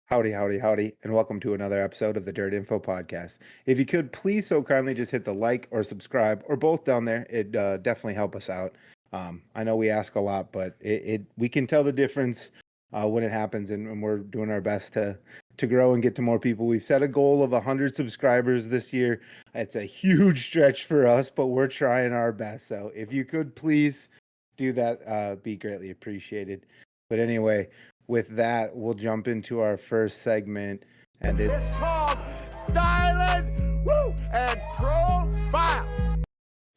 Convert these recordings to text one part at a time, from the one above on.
Howdy, howdy, howdy, and welcome to another episode of the DirtInfo podcast. If you could please so kindly just hit the like or subscribe or both down there, it definitely help us out. I know we ask a lot, but we can tell the difference when it happens, and we're doing our best to grow and get to more people. We've set a goal of 100 subscribers this year. It's a huge stretch for us, but we're trying our best. So if you could please do that, be greatly appreciated. But anyway, with that, we'll jump into our first segment, and it's called Stylin and Profile.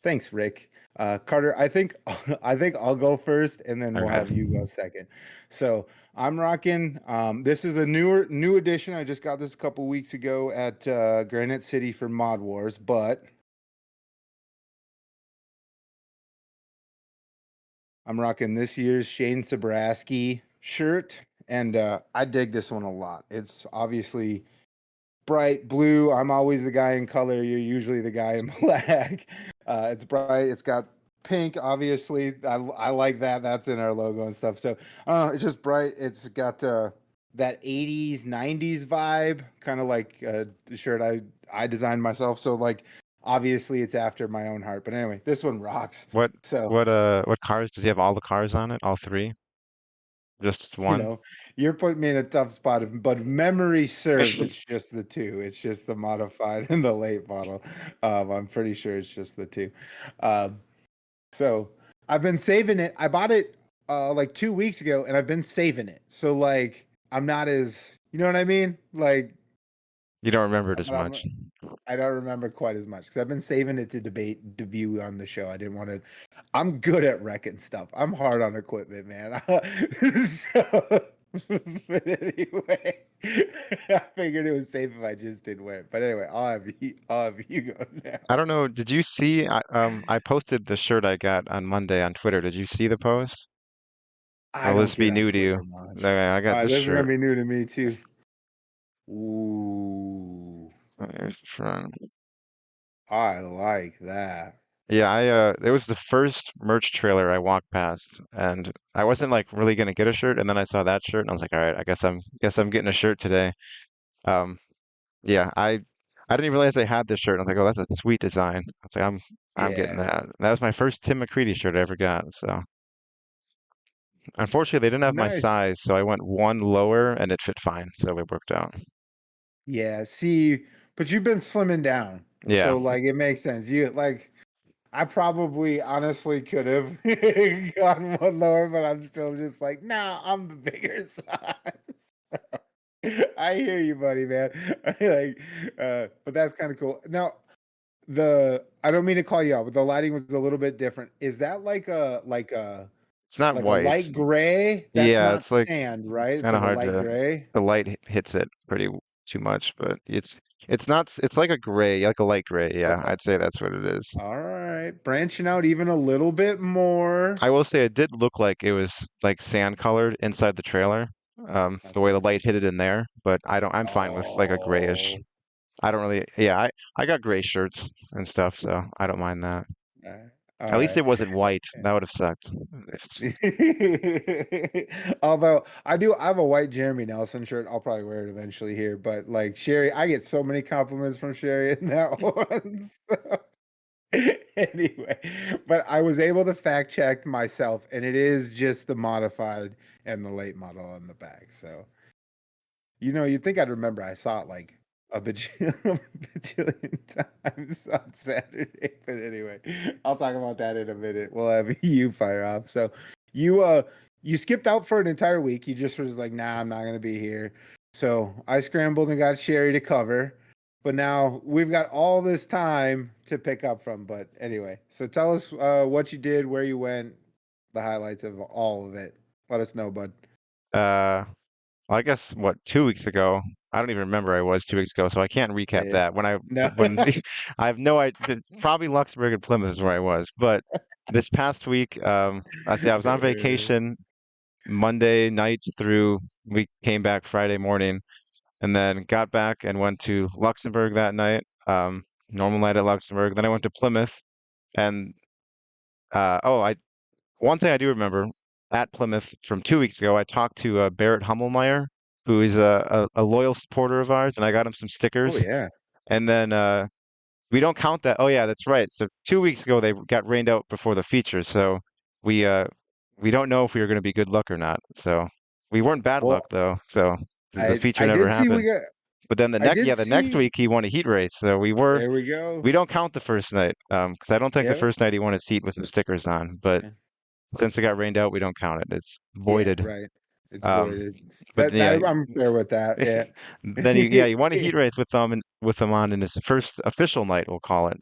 Thanks, Rick. Carter, I think I think I'll go first, and then we'll Okay. have you go second. So I'm rocking. This is a new edition. I just got this a couple weeks ago at Granite City for Mod Wars, but I'm rocking this year's Shane Sabraski shirt, and I dig this one a lot. It's obviously bright blue. I'm always the guy in color. You're usually the guy in black. It's bright. It's got pink, obviously. I like that. That's in our logo and stuff. So it's just bright. It's got that 80s, 90s vibe, kind of like the shirt I designed myself. So like obviously it's after my own heart. But anyway, this one rocks. What So what cars does he have? All the cars on it? All three? Just you one? know, you're putting me in a tough spot. But if memory serves, it's just the two. It's just the modified and the late model. I'm pretty sure it's just the two. Um, so I've been saving it. I bought it like 2 weeks ago, and I've been saving it. So like I'm not as you know what I mean. Like You don't remember it as but I'm, much. I don't remember quite as much because I've been saving it to debut on the show. I didn't want to. I'm good at wrecking stuff. I'm hard on equipment, man. So, but anyway, I figured it was safe if I just didn't wear it. But anyway, I'll have you go now. I don't know. Did you see? I posted the shirt I got on Monday on Twitter. Did you see the post? I Or will don't this get be on new to you? Twitter much. Okay, I All got right, this this is gonna shirt. be new to me too. Ooh, There's the front. I like that. Yeah, it was the first merch trailer I walked past, and I wasn't like really gonna get a shirt, and then I saw that shirt, and I was like, all right, I guess I'm getting a shirt today. Um, Yeah, I didn't even realize they had this shirt. I was like, oh, that's a sweet design. I was like, I'm getting Yeah, that. That was my first Tim McCready shirt I ever got. So unfortunately, they didn't have my nice. size, so I went one lower and it fit fine. So it worked out. Yeah, see, but you've been slimming down. Yeah, So like it makes sense. You like I probably honestly could have gone one lower, but I'm still just like, nah, I'm the bigger size. I hear you, buddy, man. Like, but that's kind of cool. Now, I don't mean to call you out, but the lighting was a little bit different. Is that it's not like a white. light gray? That's Yeah, not it's like sand, it's right? It's kind of like a hard light to. gray. The light hits it too much, but it's not. It's like a gray, like a light gray. Yeah, Okay. I'd say that's what it is. All right. Branching out even a little bit more. I will say it did look like it was like sand colored inside the trailer, the way the Okay. light hit it in there. But I'm fine with like a grayish. Oh, I don't really, yeah, I got gray shirts and stuff, so I don't mind that. all right. All At least right. it wasn't white. That would have sucked. Although I have a white Jeremy Nelson shirt. I'll probably wear it eventually here. But like Sherry, I get so many compliments from Sherry in that one. So, anyway, but I was able to fact check myself, and it is just the modified and the late model on the back. So you'd think I'd remember. I saw it like a bajillion times on Saturday. But anyway, I'll talk about that in a minute. We'll have you fire off. So you you skipped out for an entire week. You just was like, nah, I'm not gonna be here. So I scrambled and got Sherry to cover. But now we've got all this time to pick up from. But anyway, so tell us what you did, where you went, the highlights of all of it. Let us know, bud. Uh, well, I guess what 2 weeks ago. I don't even remember I was 2 weeks ago, so I can't recap Yeah. that. No. I have no idea. Probably Luxembourg and Plymouth is where I was, but this past week, I say I was on vacation Monday night through we came back Friday morning. And then got back and went to Luxembourg that night. Normal night at Luxembourg. Then I went to Plymouth, and I one thing I do remember at Plymouth from 2 weeks ago, I talked to Barrett Hummelmeyer. who is a loyal supporter of ours, and I got him some Oh stickers. yeah. And then we don't count that. Oh yeah, that's right. So 2 weeks ago they got rained out before the feature, so we uh we don't know if we were going to be good luck or not. So we weren't bad luck Well, though. So the feature I never did see we happened. got But then I did the next see week he won a heat race. So there we go. we don't count the first night because I don't think the Yep. first night he won his heat with the stickers on. But Yeah. since it got rained out, we don't count it. It's Yeah, voided. right. It's Um, voided. but yeah, I'm fair with that. Yeah. then he won a heat race with them and with them on in his first official night, we'll call it.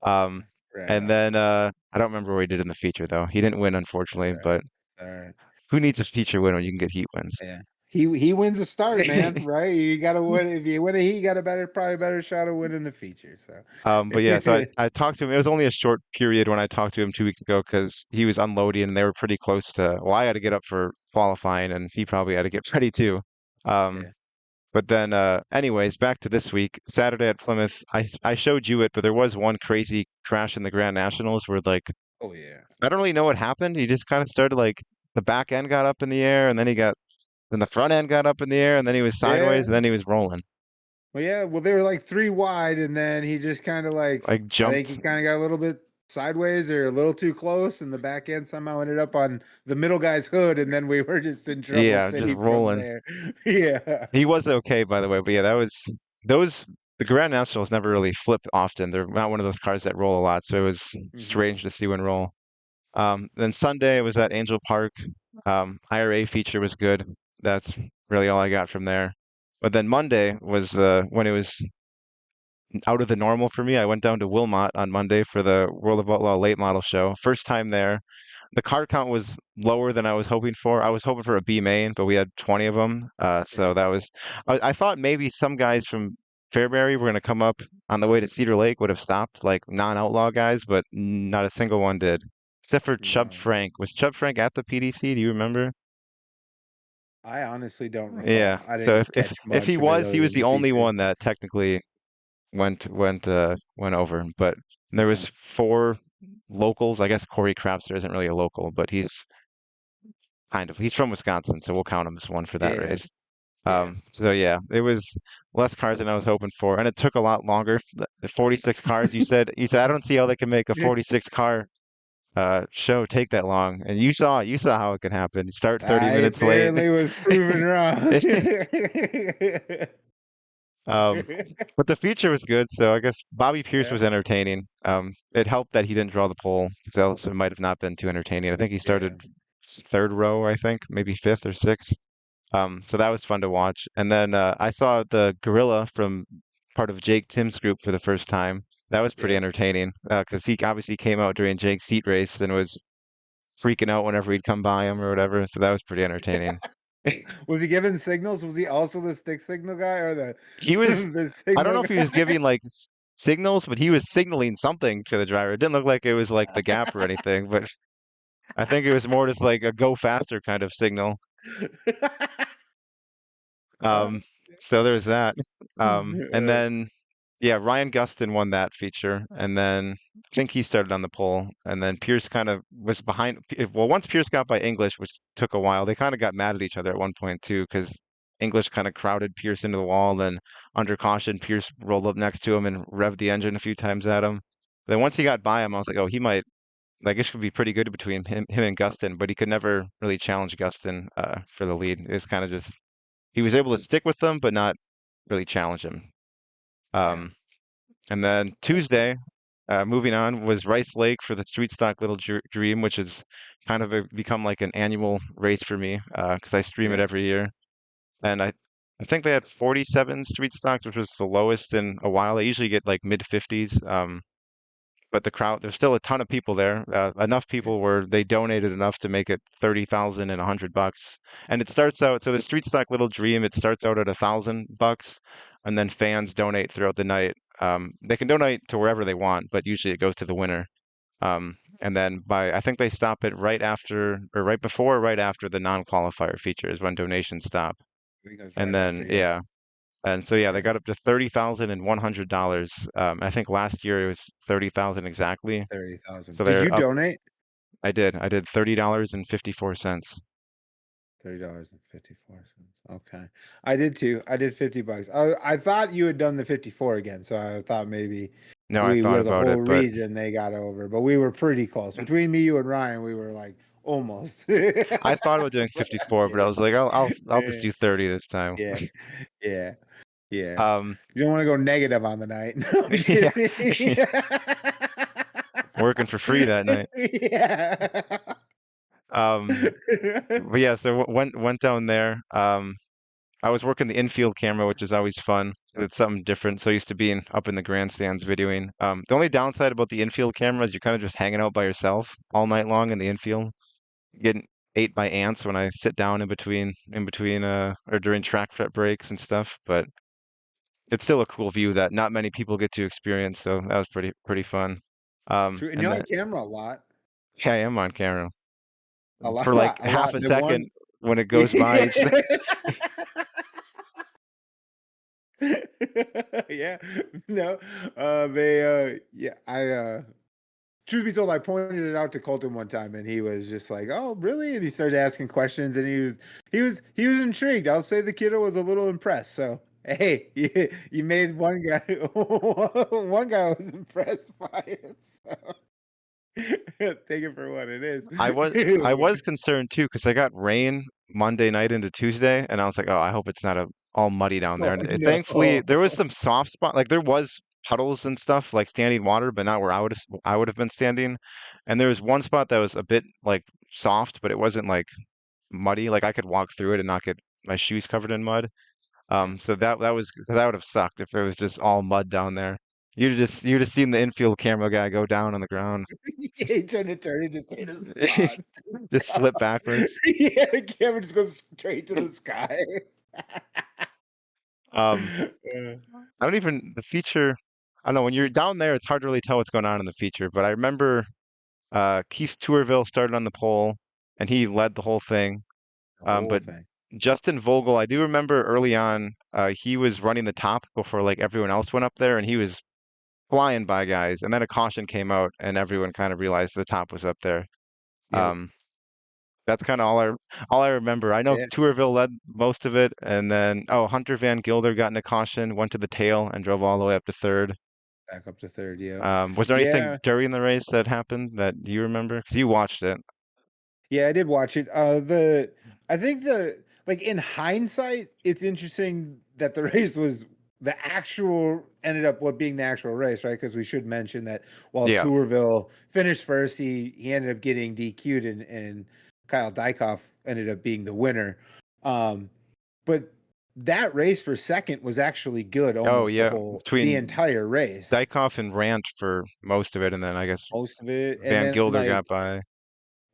Um, Right and on. then I don't remember what he did in the feature though. He didn't win That's unfortunately, all right. but All right. who needs a feature win when you can get heat wins? Yeah. He wins the start, man, right? You gotta win. If you win a heat, you got a probably better shot of winning the feature. So But yeah, so I talked to him. It was only a short period when I talked to him 2 weeks ago because he was unloading and they were pretty close to. Well, I had to get up for qualifying and he probably had to get ready too. Um, yeah. but then, anyways, back to this week. Saturday at Plymouth, I showed you it, but there was one crazy crash in the Grand Nationals where like Oh yeah. I don't really know what happened. He just kind of started like the back end got up in the air and then the front end got up in the air and then he was sideways Yeah. and then he was rolling. Well, yeah. Well, they were like three wide, and then he just kind of Like I think he jumped. kind of got a little bit sideways or a little too close, and the back end somehow ended up on the middle guy's hood, and then we were just in trouble Yeah, just city from rolling. there. Yeah. He was okay, by the way, but yeah, that was those. The Grand Nationals never really flip often. They're not one of those cars that roll a lot, so it was hmm strange to see one roll. Then Sunday was at Angel Park. IRA feature was good. That's really all I got from there. But then Monday was when it was out of the normal for me. I went down to Wilmot on Monday for the World of Outlaw late model show. First time there. The card count was lower than I was hoping for. I was hoping for a B main, but we had 20 of them. Yeah. So that was, I thought maybe some guys from Fairbury were going to come up on the way to Cedar Lake, would have stopped like non-outlaw guys, but not a single one did. Except for Chubb No, Frank. Was Chubb Frank at the PDC? Do you remember? I honestly don't Yeah. recall. I So didn't catch if he much of it was other than the the only feature. one that technically went over. But there Uh-huh. was four locals. I guess Corey Crapster isn't really a local, but he's from Wisconsin, so we'll count him as one for that Yeah. race. Yeah. So yeah, it was less cars than I was hoping for, and it took a lot longer. The 46 cars, you said I don't see how they can make a 46 car show take that long, and you saw how it can happen. Start 30 I minutes late. apparently was proven wrong. Um, but the feature was good, so I guess Bobby Pierce Yeah. was entertaining. It helped that he didn't draw the pole, because else it might have not been too entertaining. I think he Yeah. started third row, I think, maybe fifth or sixth. So that was fun to watch. And then I saw the gorilla from part of Jake Tim's group for the first time. That was pretty Yeah. entertaining because he obviously came out during Jake's heat race and was freaking out whenever he'd come by him or whatever. So that was pretty entertaining. Was he giving signals? Was he also the stick signal guy or the He was, the I don't signal know if he was guy? giving like signals, but he was signaling something to the driver. It didn't look like it was like the gap or anything, but I think it was more just like a go faster kind of signal. Um, so there's that. And then yeah, Ryan Gustin won that feature, and then I think he started on the pole, and then Pierce kind of was behind. Well, once Pierce got by English, which took a while, they kind of got mad at each other at one point too, because English kind of crowded Pierce into the wall. Then under caution, Pierce rolled up next to him and revved the engine a few times at him. Then once he got by him, I was like, oh, he might. Like it could be pretty good between him and Gustin, but he could never really challenge Gustin for the lead. It was kind of just he was able to stick with them, but not really challenge him. Yeah. Um, and then Tuesday, moving on, was Rice Lake for the Street Stock Little Dream, which has kind of become like an annual race for me because I stream it Yeah. every year. And I think they had 47 street stocks, which was the lowest in a while. They usually get like mid 50s. But the crowd, there's still a ton of people there. Enough Yeah. people where they donated enough to make it 30,000 and $100. And it starts out, so the Street Stock Little Dream, it starts out at $1,000, and then fans donate throughout the night. They can donate to wherever they want, but usually it goes to the winner. And then I think they stop it right after, or right before, or right after the non-qualifier features when donations stop. I think it was And right after, then, yeah. yeah. And so yeah, they Yeah. got up to $30,100. I think last year it was 30,000 exactly. 30,000. So Did they're you up. donate? I did. I did $30.54. $30.54. Okay. I did too. I did $50. I thought you had done the 54 again, so I thought maybe No, I we thought were the about whole it, but reason they got over, but we were pretty close. Between me, you, and Ryan, we were like almost. I thought about doing But I'm 54, but I kidding. was like, I'll just Yeah, do 30 this time. yeah, yeah, yeah. Um, You don't want to go negative on the night. No, I'm yeah, kidding. working for free that night. Yeah. Um, but yeah, so went down there. I was working the infield camera, which is always fun. 'Cause it's something different. So used to being up in the grandstands videoing. The only downside about the infield camera is you're kind of just hanging out by yourself all night long in the infield, getting ate by ants when I sit down in between or during track prep breaks and stuff. But it's still a cool view that not many people get to experience. So that was pretty fun. True, and And you're on then camera a lot. yeah, I am on camera A lot, for like a half lot. a The one second when it goes by Yeah. each. Yeah. No, yeah, truth be told, I pointed it out to Colton one time, and he was just like, "Oh, really?" And he started asking questions, and he was intrigued. I'll say the kiddo was a little impressed. So, hey, you made one guy one guy was impressed by it. So take it for what it is. I was concerned too because I got rain Monday night into Tuesday, and I was like, oh, I hope it's not all muddy down there. Oh And thankfully, no. there was some soft spot, like there was puddles and stuff, like standing water, but not where I would have been standing. And there was one spot that was a bit like soft, but it wasn't like muddy. Like I could walk through it and not get my shoes covered in mud. Yeah. So that was because that would have sucked if it was just all mud down there. You'd have seen the infield camera guy go down on the ground, He turned to turn and just hit a spot. just flip backwards. Yeah, the camera just goes straight to the sky. Um, Uh, I don't even the feature. I don't know when you're down there, it's hard to really tell what's going on in the feature. But I remember Keith Tourville started on the pole, and he led the whole thing. the whole But thing. Justin Vogel, I do remember early on, he was running the top before like everyone else went up there, and he was flying by guys. And then a caution came out, and everyone kind of realized the top was up there. Yep. Um, that's kind of all I remember. I know Yeah. Tourville led most of it, and then Hunter Van Gilder got in a caution, went to the tail, and drove all the way up to third. Back up to third. Yep. Was there anything Yeah. during the race that happened that you remember? Because you watched it. Yeah, I did watch it. I think like in hindsight, it's interesting that the race was the actual ended up what being the actual race, right? Because we should mention that while Yeah. Tourville finished first, he ended up getting DQ'd, and Kyle Dykhoff ended up being the winner. But that race for second was actually good Oh almost yeah, the between entire race, Dykhoff and Rant for most of it, and then I guess most of it, and Van then Gilder like got by.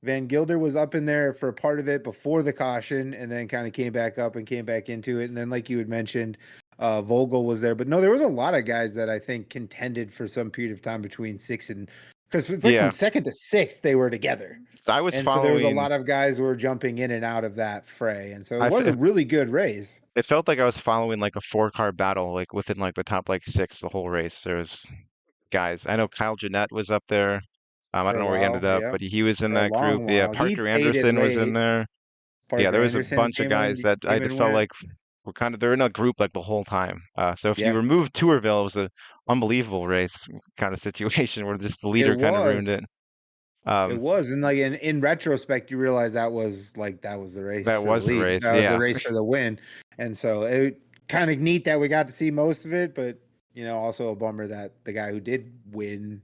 Van Gilder was up in there for part of it before the caution, and then kind of came back up and came back into it. And then, like you had mentioned, Vogel was there, but no, there was a lot of guys that I think contended for some period of time between six and because it's like from Yeah, second to sixth they were together, so I was and so there was a following. lot of guys who were jumping in and out of that fray, and so it I was f- a really good race. it felt like I was following like a four-car battle, like within like the top like six the whole race. There was guys. I know Kyle Jeanette was up there. I For don't a know where he ended while, up, yeah, but he was in for a that group. long Yeah, while. He Parker faded Anderson was in late. there. Yeah, Parker there was a Anderson bunch of guys that I came just and felt went. like were kind of they're in a group like the whole time. So if you Yeah, remove Tourville, it was an unbelievable race kind of situation where just the it leader kind of ruined was. it. It Um, was, and like in retrospect, you realize that was the race that for the was the lead. race. That was the Yeah, race for the win, and so it kind of neat that we got to see most of it, but also a bummer that the guy who did win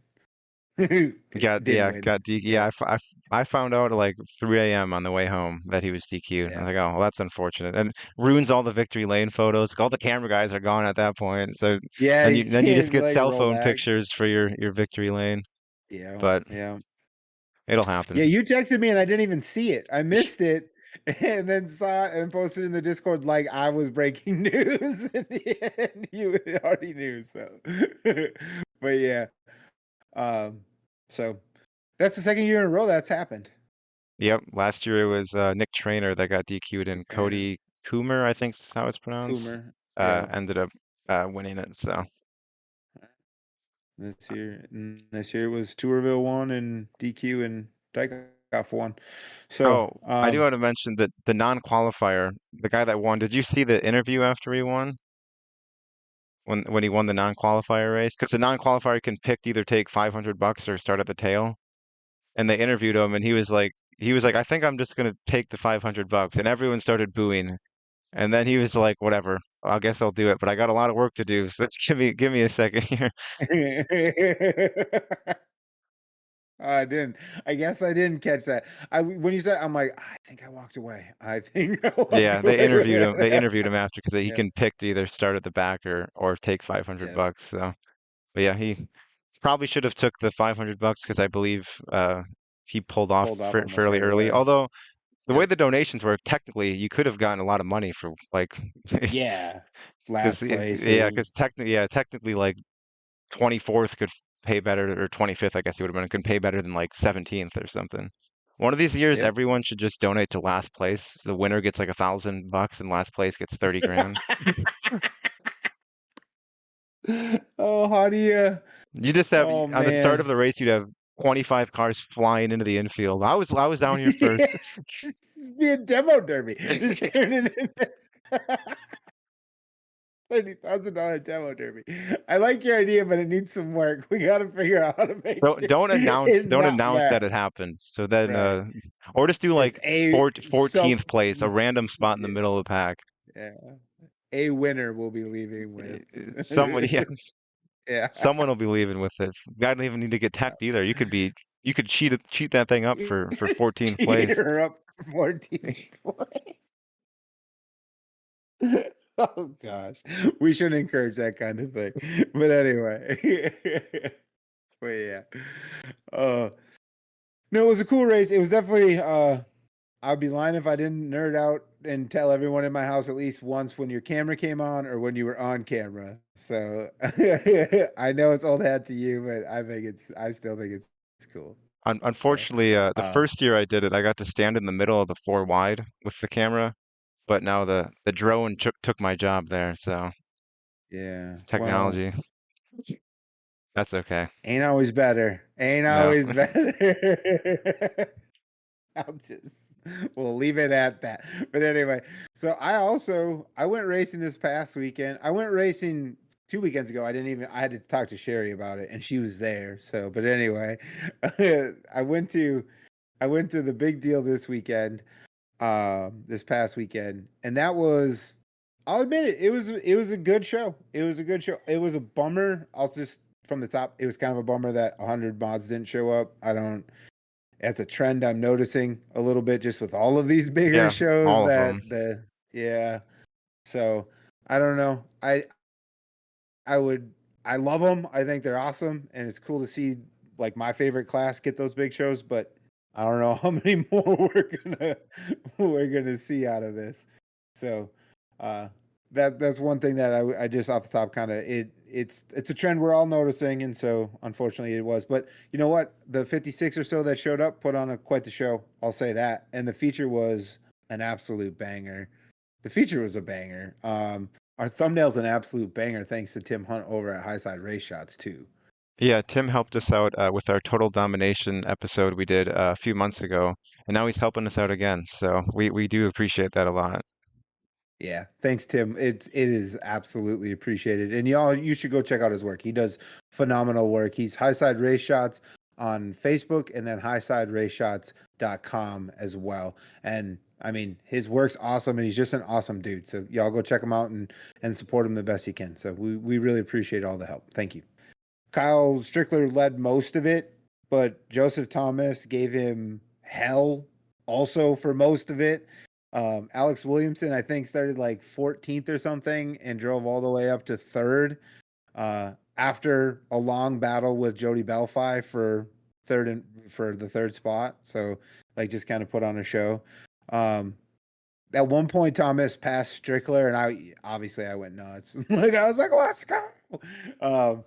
didn't win. got D. Yeah, Yeah, I found out at like 3 a.m. on the way home that he was DQ'd. I was yeah, like, oh, well, that's unfortunate, and ruins all the victory lane photos. All the camera guys are gone at that point. So yeah. then You you just can't get like cell roll phone back. pictures for your victory lane. Yeah, But yeah, it'll yeah. happen. You texted me and I didn't even see it. I missed it. And then saw it and posted in the Discord like I was breaking news, and you already knew. So, but yeah, um, so that's the second year in a row that's happened. Yep, last year it was Nick Trainer that got DQ'd, and Trainer, Cody Coomer, I think is how it's pronounced, Coomer, yeah. ended up winning it. So This year it was Tourville one and DQ and Dyke. got for one. So, Oh, I do want to mention that the non-qualifier, the guy that won, did you see the interview after he won? When he won the non-qualifier race? Because the non-qualifier can pick to either take $500 or start at the tail. And they interviewed him and he was like, I think I'm just gonna take the $500, and everyone started booing. And then he was like, whatever, I guess I'll do it, but I got a lot of work to do, so give me a second here. I didn't. I guess I didn't catch that. When you said, I'm like, I think I walked away. I think I walked Yeah, they away with interviewed him. They it. interviewed him after because he Yeah, can pick to either start at the back or take five hundred yeah. bucks. So, but yeah, he probably should have took the $500 because I believe he pulled off Pulled off on the fairly early. fairway. Although the way Yep. the donations work, technically you could have gotten a lot of money for like Yeah. because Last place. yeah, because technically like 24th could pay better, or 25th, I guess it would have been, could pay better than like 17th or something. One of these years, Yep. everyone should just donate to last place. The winner gets like $1,000 and last place gets 30 grand. Oh, how do you? You just have Oh on the start of man. the race, you'd have 25 cars flying into the infield. I was down here first. Be a demo derby. Just turn it into $30,000 demo derby. I like your idea, but it needs some work. We got to figure out how to make Don't it don't announce and don't not announce that that. it happened. So then Right. or just do Just like a 14th place, a random spot in the yeah, middle of the pack. yeah. A winner will be leaving with. Somebody yeah, Yeah. someone will be leaving with it. I don't even need to get tacked either. You could cheat that thing up for 14th place. Cheer up for 14th place. Oh gosh. We shouldn't encourage that kind of thing. But anyway. But yeah. Uh no, it was a cool race. It was definitely I'd be lying if I didn't nerd out and tell everyone in my house at least once when your camera came on or when you were on camera. So I know it's old hat to you, but I still think it's cool. So Unfortunately, the uh first year I did it, I got to stand in the middle of the four wide with the camera, but now the drone took my job there. So yeah. Well, technology, that's okay. ain't always better. Ain't No. always better. I'll just we'll leave it at that. But anyway, so I went racing this past weekend. I went racing 2 weekends ago. I had to talk to Sherry about it and she was there. So but anyway, I went to the big deal this weekend, this past weekend, and that was I'll admit it was a good show. It was a good show. It was a bummer. I'll just from the top, it was kind of a bummer that 100 mods didn't show up. I don't That's a trend I'm noticing a little bit just with all of these bigger Yeah, shows all of them. that yeah. So I don't know. I would I love them. I think they're awesome, and it's cool to see like my favorite class get those big shows. But I don't know how many more we're gonna see out of this. So uh, that's one thing that I just off the top kind of it's a trend we're all noticing, and so unfortunately it was. But you know what? The 56 or so that showed up put on quite the show. I'll say that, and the feature was an absolute banger. The feature was a banger. Our thumbnail's an absolute banger, thanks to Tim Hunt over at Highside Race Shots too. Yeah, Tim helped us out with our total domination episode we did a few months ago, and now he's helping us out again. So we do appreciate that a lot. Yeah, thanks, Tim. It is absolutely appreciated, and y'all, you should go check out his work. He does phenomenal work. He's Highside Race Shots on Facebook, and then highsideraceshots.com as well. And I mean, his work's awesome, and he's just an awesome dude. So y'all go check him out and support him the best you can. So we really appreciate all the help. Thank you. Kyle Strickler led most of it, but Joseph Thomas gave him hell also for most of it. Alex Williamson, I think, started like 14th or something and drove all the way up to third after a long battle with Jody Belfi for the third spot. So like just kind of put on a show. At one point, Thomas passed Strickler, and I went nuts. Like I was like, let's go. Um,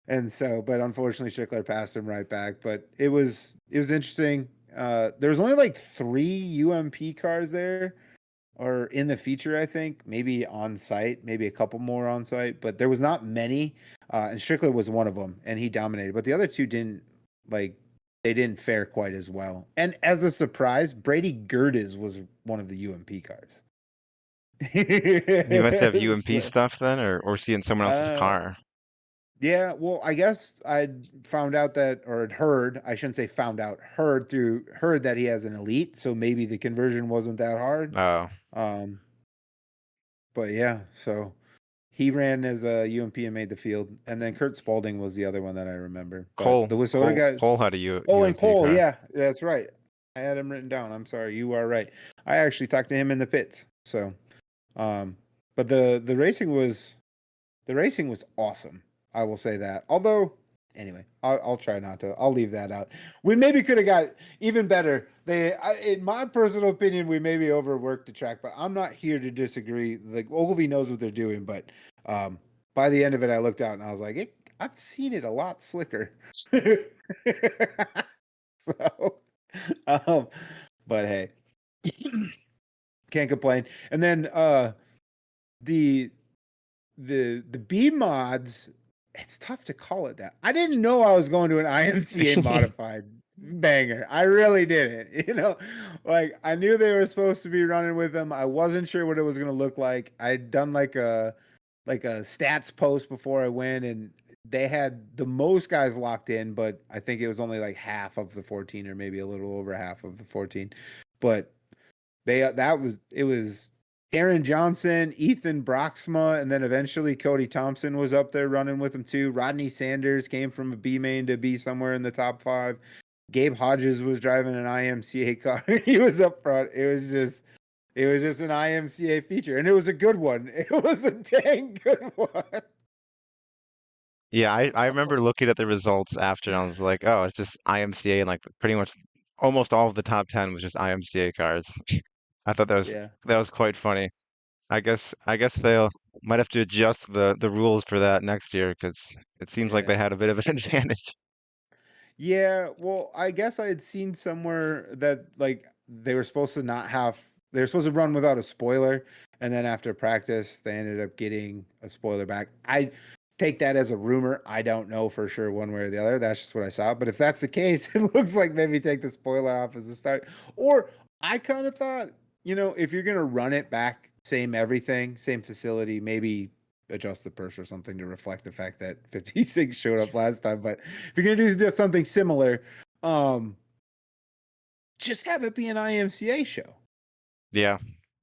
and so, but unfortunately, Strickler passed him right back. But it was interesting. There was only like 3 UMP cars there, or in the feature, I think. Maybe on site, maybe a couple more on site, but there was not many. And Strickler was one of them, and he dominated. But the other two didn't like. they didn't fare quite as well. And as a surprise, Brady Gerdes was one of the UMP cars. You must have UMP So, stuff then, or see in someone else's uh, car. yeah, well, I guess I'd found out that, or had heard, I shouldn't say found out, heard that he has an elite, so maybe the conversion wasn't that hard. Oh, Um, but yeah, so he ran as a UMP and made the field, and then Kurt Spalding was the other one that I remember. But Cole, the Wissota Cole, guys, Cole had a oh, and UMP Cole, car. yeah, that's right. I had him written down. I'm sorry, you are right. I actually talked to him in the pits. So, but the racing was awesome. I will say that. Although, anyway, I'll try not to. I'll leave that out. We maybe could have got even better. In my personal opinion, we maybe overworked the track, but I'm not here to disagree. Like Ogilvie knows what they're doing, but by the end of it, I looked out and I was like, I've seen it a lot slicker. So, but hey, can't complain. And then the B mods, it's tough to call it that. I didn't know I was going to an IMCA modified banger. I really didn't. You know, like I knew they were supposed to be running with them. I wasn't sure what it was going to look like. I'd done like a stats post before I went, and they had the most guys locked in, but I think it was only like half of the 14 or maybe a little over half of the 14. But it was Aaron Johnson, Ethan Broxma, and then eventually Cody Thompson was up there running with him too. Rodney Sanders came from a B main to be somewhere in the top 5. Gabe Hodges was driving an IMCA car. He was up front. It was just an IMCA feature, and it was a good one. It was a dang good one. Yeah, I So, remember looking at the results after and I was like, oh, it's just IMCA and like pretty much almost all of the top 10 was just IMCA cars. I thought yeah, that was quite funny. I guess they'll might have to adjust the rules for that next year because it seems like yeah. they had a bit of an advantage. Yeah, well, I guess I had seen somewhere that like they were supposed to run without a spoiler, and then after practice they ended up getting a spoiler back. I take that as a rumor. I don't know for sure one way or the other. That's just what I saw. But if that's the case, it looks like maybe take the spoiler off as a start. Or I kind of thought, if you're gonna run it back, same everything, same facility, maybe adjust the purse or something to reflect the fact that 56 showed up last time. But if you're gonna do something similar, just have it be an IMCA show. Yeah,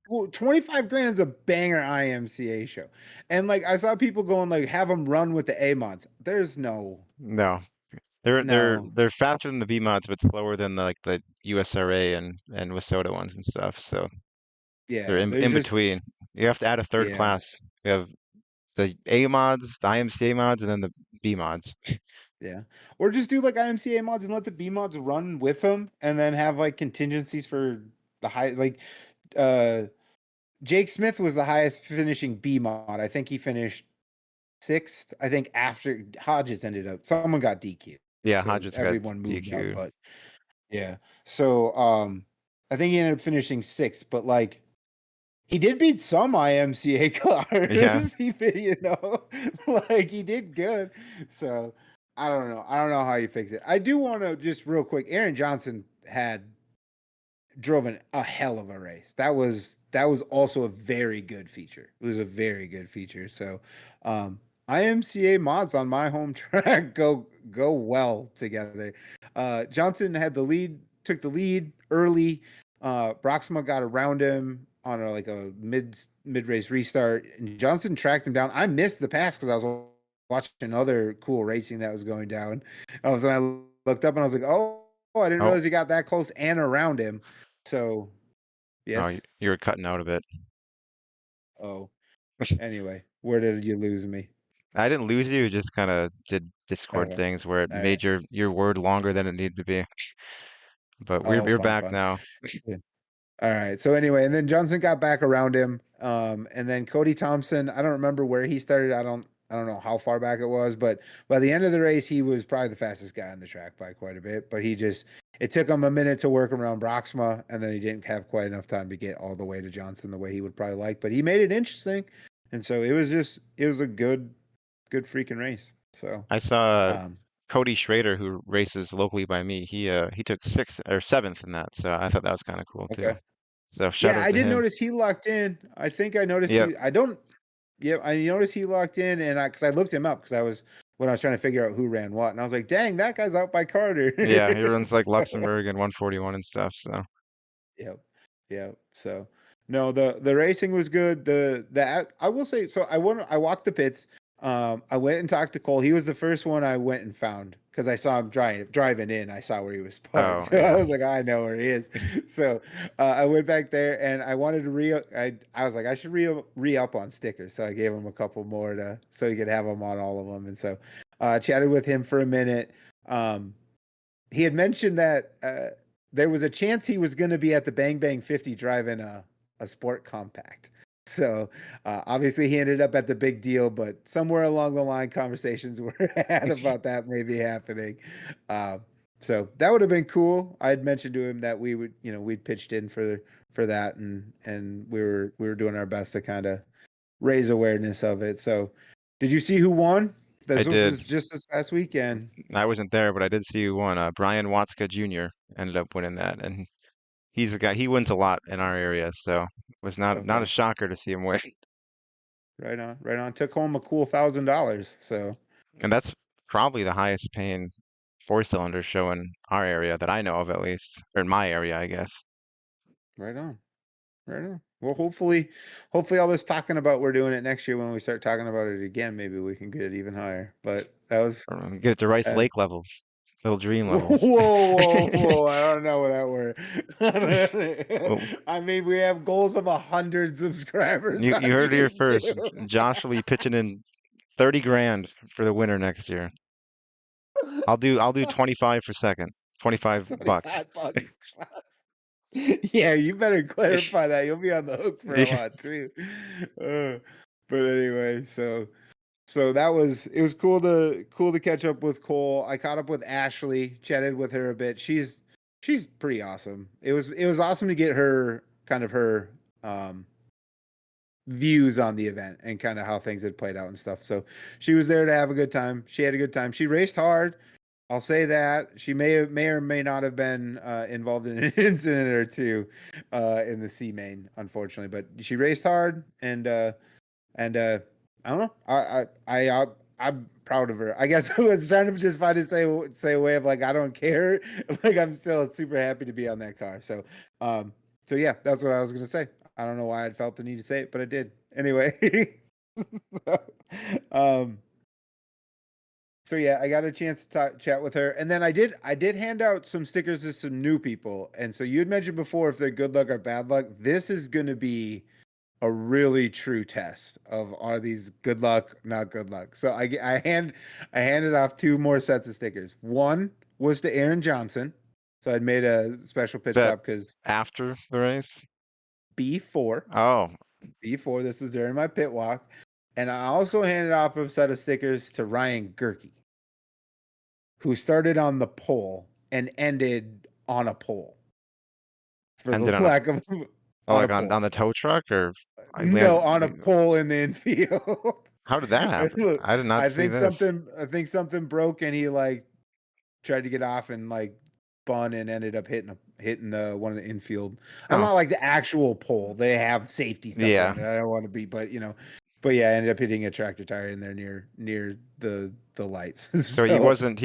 Well, 25 grand is a banger IMCA show. And like I saw people going like have them run with the A mods. There's no. no. They're faster than the B mods, but slower than the USRA and Wissota ones and stuff. So they're Yeah, in there's just between. You have to add a third yeah, class. You have the A mods, the IMCA mods, and then the B mods. yeah. Or just do like IMCA mods and let the B mods run with them and then have like contingencies for the high like Jake Smith was the highest finishing B mod. I think he finished 6th. I think after Hodges ended up, someone got DQ'd. Yeah, So Hodges got everyone moved up, DQ'd. but yeah. So I think he ended up finishing 6th, but like he did beat some IMCA Yeah, cars. Like he did good. So I don't know. I don't know how you fix it. I do want to just real quick. Aaron Johnson drove a hell of a race. That was also a very good feature. It was a very good feature. So IMCA mods on my home track go well together. Johnson had the lead, took the lead early. Broxma got around him on a mid race restart, and Johnson tracked him down. I missed the pass because I was watching other cool racing that was going down. All of a sudden, I looked up and I was like, "Oh, I didn't oh, realize he got that close and around him." So, oh, yes. you were cutting out a bit. Oh, anyway, where did you lose me? I didn't lose you, just kind of did Discord Okay. things where it All right. made your word longer than it needed to be. But we're Oh, we're fun, back fun. now. Yeah. All right. So anyway, and then Johnson got back around him. And then Cody Thompson, I don't remember where he started. I don't know how far back it was, but by the end of the race, he was probably the fastest guy on the track by quite a bit. But it took him a minute to work around Broxma, and then he didn't have quite enough time to get all the way to Johnson the way he would probably like. But he made it interesting. And so it was a good freaking race. So I saw um Cody Schrader, who races locally by me, he took 6th or 7th in that, so I thought that was kind of cool too. Okay. So shout Yeah, out I to did him. notice he locked in. I think I noticed Yep. he. I don't. Yeah, I noticed he locked in, and because I looked him up because I was when I was trying to figure out who ran what, and I was like, "Dang, that guy's out by Carter." Yeah, he runs like So, Luxembourg and 141 and stuff. So yep, yep. So, no, the racing was good. The I will say. So I walked the pits. I went and talked to Cole. He was the first one I went and found because I saw him driving in. I saw where he was parked, oh so I yeah. was like, I know where he is. So I went back there and I wanted to I was like, I should re up on stickers. So I gave him a couple more to so he could have them on all of them. And so chatted with him for a minute. Um, he had mentioned that there was a chance he was going to be at the Bang Bang 50 driving a sport compact. So obviously he ended up at the big deal, but somewhere along the line, conversations were had about that maybe happening. Uh, so that would have been cool. I had mentioned to him that we would, we'd pitched in for that, and we were doing our best to kind of raise awareness of it. So, did you see who won? I This was did. just this past weekend. I wasn't there, but I did see who won. Brian Watska Jr. ended up winning that, and he's a guy. He wins a lot in our area, so it was not a Okay. shocker to see him win. Right on, right on. Took home a cool $1,000. So And that's probably the highest paying four-cylinder show in our area that I know of, at least, or in my area, I guess. right on, right on. Well, hopefully, all this talking about we're doing it next year when we start talking about it again, maybe we can get it even higher. But that was Get it to Rice uh, Lake levels, Little Dream whoa, levels. whoa, whoa! I don't know that Well, word. I mean, we have goals of 100 subscribers you on heard it here first. YouTube. Josh will be pitching in 30 grand for the winner next year. I'll do 25 for second. 25 bucks. 25 bucks. Yeah, you better clarify that. You'll be on the hook for a lot too. Uh, but anyway, so it was cool to catch up with Cole. I caught up with Ashley, chatted with her a bit. She's pretty awesome. It was awesome to get her kind of her views on the event and kind of how things had played out and stuff. So she was there to have a good time. She had a good time. She raced hard. I'll say that she may or may not have been involved in an incident or two in the C main, unfortunately. But she raced hard, and I don't know. I'm proud of her. I guess I was trying to just find to say a way of like I don't care. Like I'm still super happy to be on that car. So yeah, that's what I was gonna say. I don't know why I felt the need to say it, but I did anyway. um, so yeah, I got a chance to chat with her, and then I did hand out some stickers to some new people. And so you had mentioned before if they're good luck or bad luck. This is going to be a really true test of are these good luck, not good luck. So I handed off two more sets of stickers. One was to Aaron Johnson, so I'd made a special Is pit that stop because after the race? B4, Oh, B4. This was during my pit walk, and I also handed off a set of stickers to Ryan Gerke, who started on the pole and ended on a pole. For the ended on a lack of oh, on a like on pole. the tow truck or I No, on a mean, pole in the infield. how did that happen? I did not see this. I think something broke and he like tried to get off and like spun and ended up hitting the one of the infield. I'm Oh, not like the actual pole. They have safety stuff yeah. around it. I don't want to be, but yeah, I ended up hitting a tractor tire in there near the lights. So So he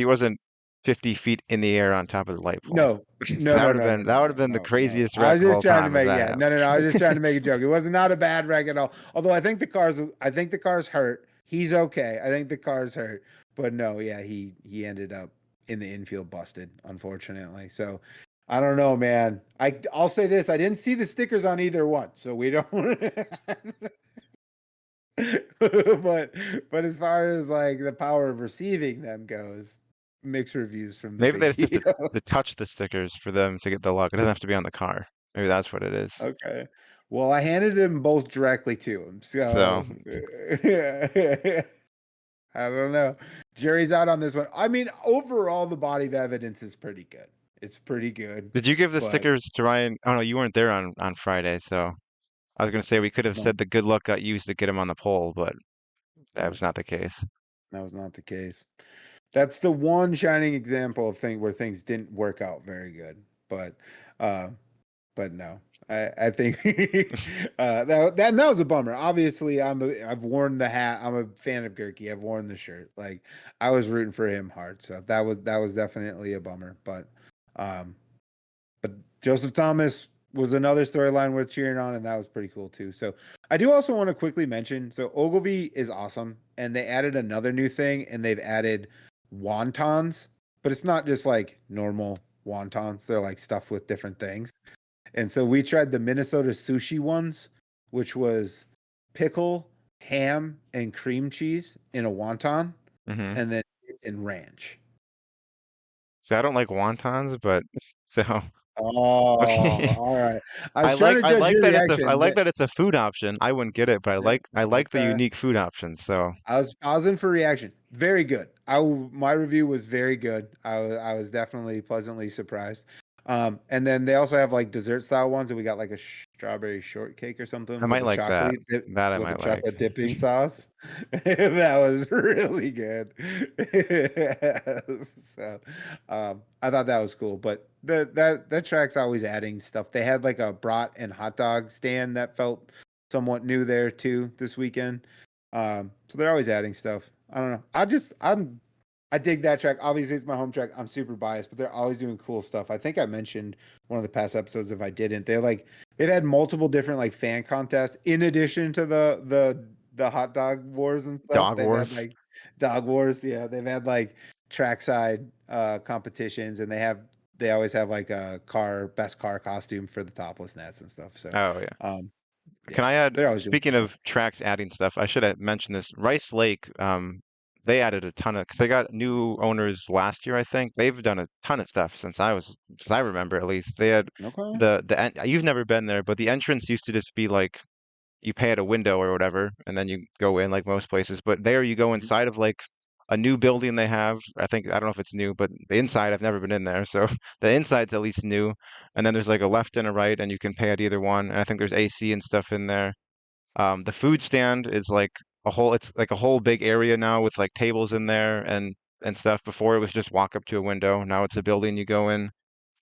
wasn't 50 feet in the air on top of the light pole. no, no, no, no, no, That no, would no, have been the no, no. craziest I wreck was of just all trying to time if make, that yeah, no, no, happened. no. I was just trying to make a joke. It was not a bad wreck at all. Although I think the car's hurt. He's okay. I think the car's hurt, but no, yeah, he ended up in the infield busted, unfortunately. So I don't know, man. I'll say this: I didn't see the stickers on either one, so we don't. but as far as like the power of receiving them goes, mixed reviews from the Maybe they big just have deal. to touch the stickers for them to get the luck. It doesn't have to be on the car. Maybe that's what it is. Okay. Well, I handed them both directly to him. So So I don't know. Jury's out on this one. I mean, overall, the body of evidence is pretty good. It's pretty good, did you give the but stickers to Ryan? Oh no, you weren't there on Friday, so I was gonna say we could have no, said the good luck got used to get him on the pole, but that no, was not the case. that was not the case. That's the one shining example of thing where things didn't work out very good. But uh but no. I think that was a bummer. Obviously, I've worn the hat. I'm a fan of Gurkey. I've worn the shirt. Like I was rooting for him hard. So that was definitely a bummer. Um but Joseph Thomas was another storyline worth cheering on, and that was pretty cool too. So I do also want to quickly mention, so Ogilvie is awesome, and they added another new thing, and they've added wontons, but it's not just like normal wontons. They're like stuffed with different things. And so we tried the Minnesota sushi ones, which was pickle, ham, and cream cheese in a wonton, Hmm. and then in ranch. So I don't like wontons, but so Oh, okay. all right. I was trying to I judge like your that I reaction. like that it's a food option. I wouldn't get it, but I like the Okay. unique food option. So I was in for reaction. Very good. My review was very good. I was definitely pleasantly surprised. And then they also have like dessert style ones, and we got like a strawberry shortcake or I something might like that. That I with a might like. chocolate dipping sauce. That was really good. So, I thought that was cool. But that track's always adding stuff. They had like a brat and hot dog stand that felt somewhat new there too this weekend. So they're always adding stuff. I don't know. I dig that track. Obviously, it's my home track. I'm super biased, but they're always doing cool stuff. I think I mentioned one of the past episodes. If I didn't, they've had multiple different like fan contests in addition to the hot dog wars and stuff. Dog They've had Wars. like dog wars. Yeah, they've had like trackside competitions, and they always have like a best car costume for the topless nets and stuff. So, Oh yeah. um, Can yeah, I add, they're always doing speaking cool stuff. of tracks adding stuff, I should have mentioned this. Rice Lake, they added a ton of, because they got new owners last year, I think. They've done a ton of stuff since I remember at least. They had Okay. you've never been there, but the entrance used to just be like you pay at a window or whatever, and then you go in like most places. But there you go Mhm. inside of like a new building they have. I don't know if it's new, but the inside I've never been in there, so the inside's at least new. And then there's like a left and a right, and you can pay at either one. And I think there's AC and stuff in there. The food stand is like it's like a whole big area now with like tables in there and stuff. Before it was just walk up to a window. Now it's a building you go in,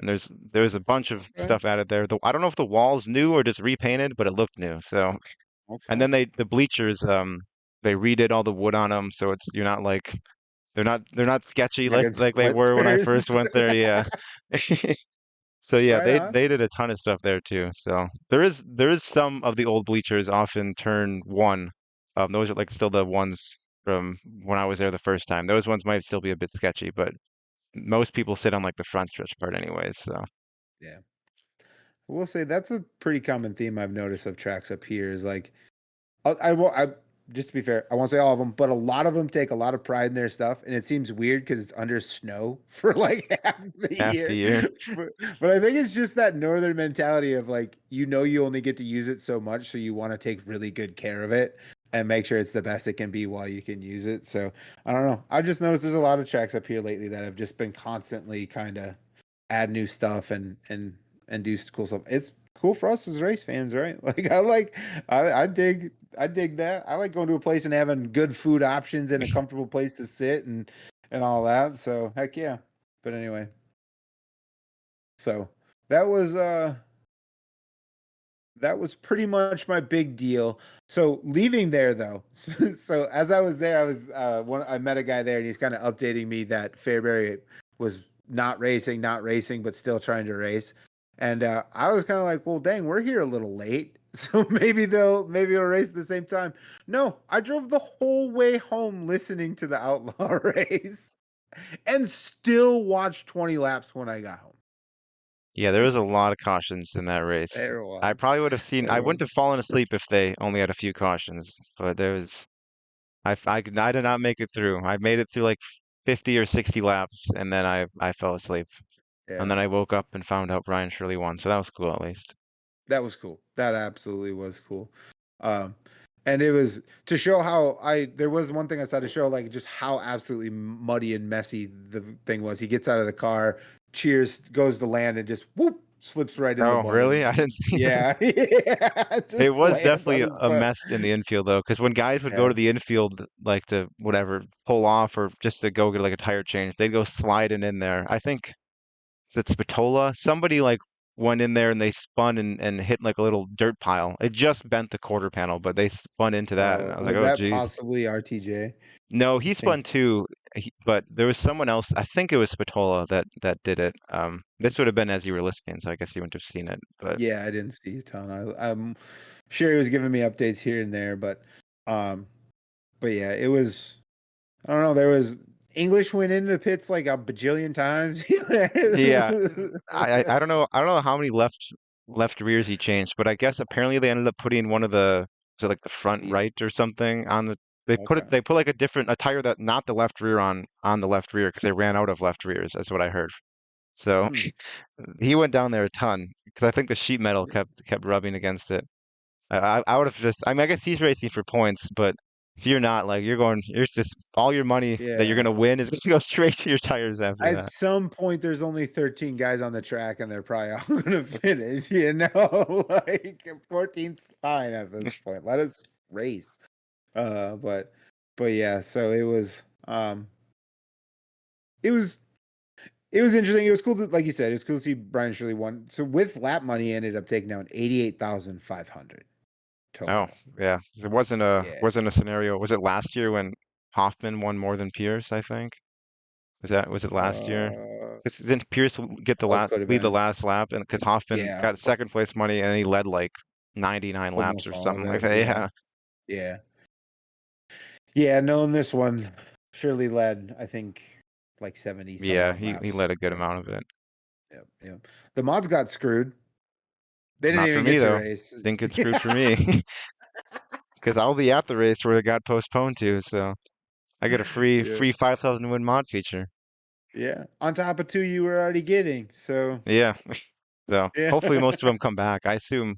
and there's a bunch of Okay. stuff added there. I don't know if the wall's new or just repainted, but it looked new. So, and Okay. then the bleachers, they redid all the wood on them, so it's you're not like they're not sketchy Not getting like they were when I first splinters. went there. Yeah. So yeah, Right on. they did a ton of stuff there too. So there is some of the old bleachers off in turn one. Those are like still the ones from when I was there the first time. Those ones might still be a bit sketchy, but most people sit on like the front stretch part anyways. So Yeah. I will say that's a pretty common theme I've noticed of tracks up here is like I just to be fair, I won't say all of them, but a lot of them take a lot of pride in their stuff, and it seems weird because it's under snow for like half the half the year. year. But, but I think it's just that northern mentality of like you only get to use it so much, so you want to take really good care of it and make sure it's the best it can be while you can use it. So I don't know. I just noticed there's a lot of tracks up here lately that have just been constantly kind of add new stuff and do cool stuff. It's cool for us as race fans, right? I dig that. I like going to a place and having good food options and a comfortable place to sit and all that. So heck yeah. But anyway, so that was uh that was pretty much my big deal. So leaving there though, so as I was there, I met a guy there and he's kind of updating me that Fairbury was not racing, but still trying to race. And I was kind of like, well, dang, we're here a little late. So maybe they'll race at the same time. No, I drove the whole way home listening to the outlaw race and still watched 20 laps when I got home. Yeah, there was a lot of cautions in that race. There I was. probably would have seen. I There was. wouldn't have fallen asleep if they only had a few cautions, but there was. I did not make it through. I made it through like 50 or 60 laps, and then I fell asleep. And Yeah. then I woke up and found out Brian Shirley won, so that was cool at least. That was cool. That absolutely was cool. Um, and it was to show how there was one thing I said to show like just how absolutely muddy and messy the thing was. He gets out of the car, cheers, goes to land, and just whoop slips right in the Oh, mud and really? I didn't see that. yeah, yeah, It just was lands on definitely his a butt. mess in the infield though, because when guys would go Yeah. to the infield, like to whatever, pull off or just to go get like a tire change, they'd go sliding in there. I think it's Spatola. Somebody like went in there and they spun and hit like a little dirt pile. It just bent the quarter panel, but they spun into that, and I was like, Was oh that geez. possibly RTJ? No, The he same. spun too, but there was someone else. I think it was Spatola that did it. This would have been as you were listening, so I guess you wouldn't have seen it. But Yeah, I didn't see a ton. Sherry was giving me updates here and there, um, but yeah, it was. I don't know. There was English went into the pits like a bajillion times. yeah, I don't know. I don't know how many left rears he changed, but I guess apparently they ended up putting one of the so like the front Yeah. right or something on the. Okay. They put like a tire that not the left rear on the left rear because they ran out of left rears. That's what I heard. So Hmm. he went down there a ton because I think the sheet metal kept rubbing against it. I would have just. I mean, I guess he's racing for points, but if you're not, like, you're going. You're just all your money that you're Yeah. gonna win is gonna go straight to your tires after At that. some point, there's only 13 guys on the track, and they're probably all going to finish. You know, like 14's fine at this point. Let us race. Uh, but, but yeah. So it was, it was interesting. It was cool to, like you said, it was cool to see Brian Shirley won. So with lap money, he ended up taking down 88,500 Oh, total. yeah. It Yeah. wasn't a scenario. Was it last year when Hoffman won more than Pierce, I think? Was it last year? Uh, 'Cause didn't Pierce get the oh, last could have lead the been. last lap and because Hoffman Yeah. got second place money and he led like 99 laps Almost or all of something like it. that. Yeah. Yeah. Yeah. Yeah. Knowing this one, Shirley led, I think, like 70 some Yeah, odd he laps. led a good Yep. amount of it. Yep. Yep. The mods got screwed. They didn't Not for even me get to though. race. Think it's screwed for me because I'll be at the race where it got postponed to, so I get a Yeah. free 5,000 win mod feature. Yeah. On top of two you were already getting. So, Yeah. So yeah. hopefully most of them come back. I assume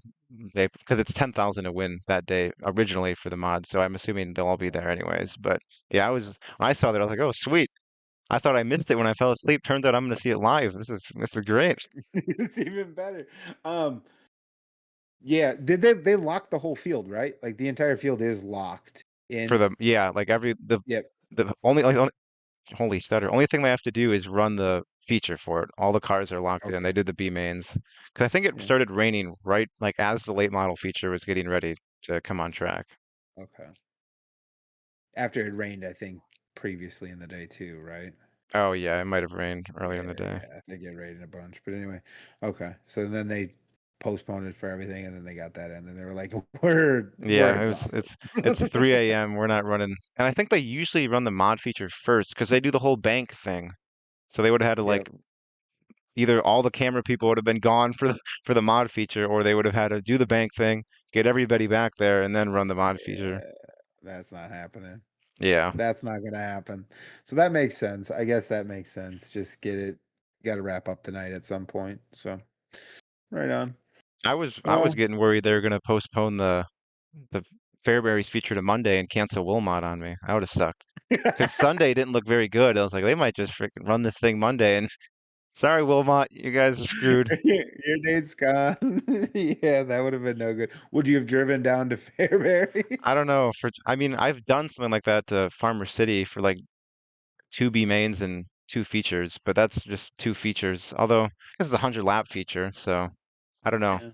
they because it's 10,000 to win that day originally for the mod, so I'm assuming they'll all be there anyways. But yeah, when I saw that I was like, oh sweet. I thought I missed it when I fell asleep. Turns out I'm going to see it live. This is great It's even better. Um, yeah, did they lock the whole field, right? Like the entire field is locked for in. the yeah like every Yep. the only like holy stutter. Only thing they have to do is run the feature for it. All the cars are locked in. They Okay. did the B mains. Because I think it Yeah. started raining right like as the late model feature was getting ready to come on track. Okay. After it rained, I think previously in the day too, right? Oh yeah, it might have rained earlier Yeah, in the day. yeah, I think it rained a bunch. But anyway, okay. So then they postponed it for everything, and then they got that in, and they were like, "We're Yeah, exhausted." it's 3 a.m. We're not running, and I think they usually run the mod feature first because they do the whole bank thing. So they would have had to Yep. like either all the camera people would have been gone for the mod feature, or they would have had to do the bank thing, get everybody back there, and then run the mod feature. Yeah, that's not happening. Yeah. That's not gonna happen. So that makes sense. I guess that makes sense. Just get it. Got to wrap up tonight at some point. So right on. I was Well, getting worried they were gonna postpone the Fairberries feature to Monday and cancel Wilmot on me. That would have sucked. Because Sunday didn't look very good. I was like, they might just freaking run this thing Monday. And sorry, Wilmot, you guys are screwed. your date's gone. Yeah, that would have been no good. Would you have driven down to Fairbury? I don't know. I mean, I've done something like that to Farmer City for like two B mains and two features, but that's just two features. Although this is a 100 lap feature, so I don't know. Yeah,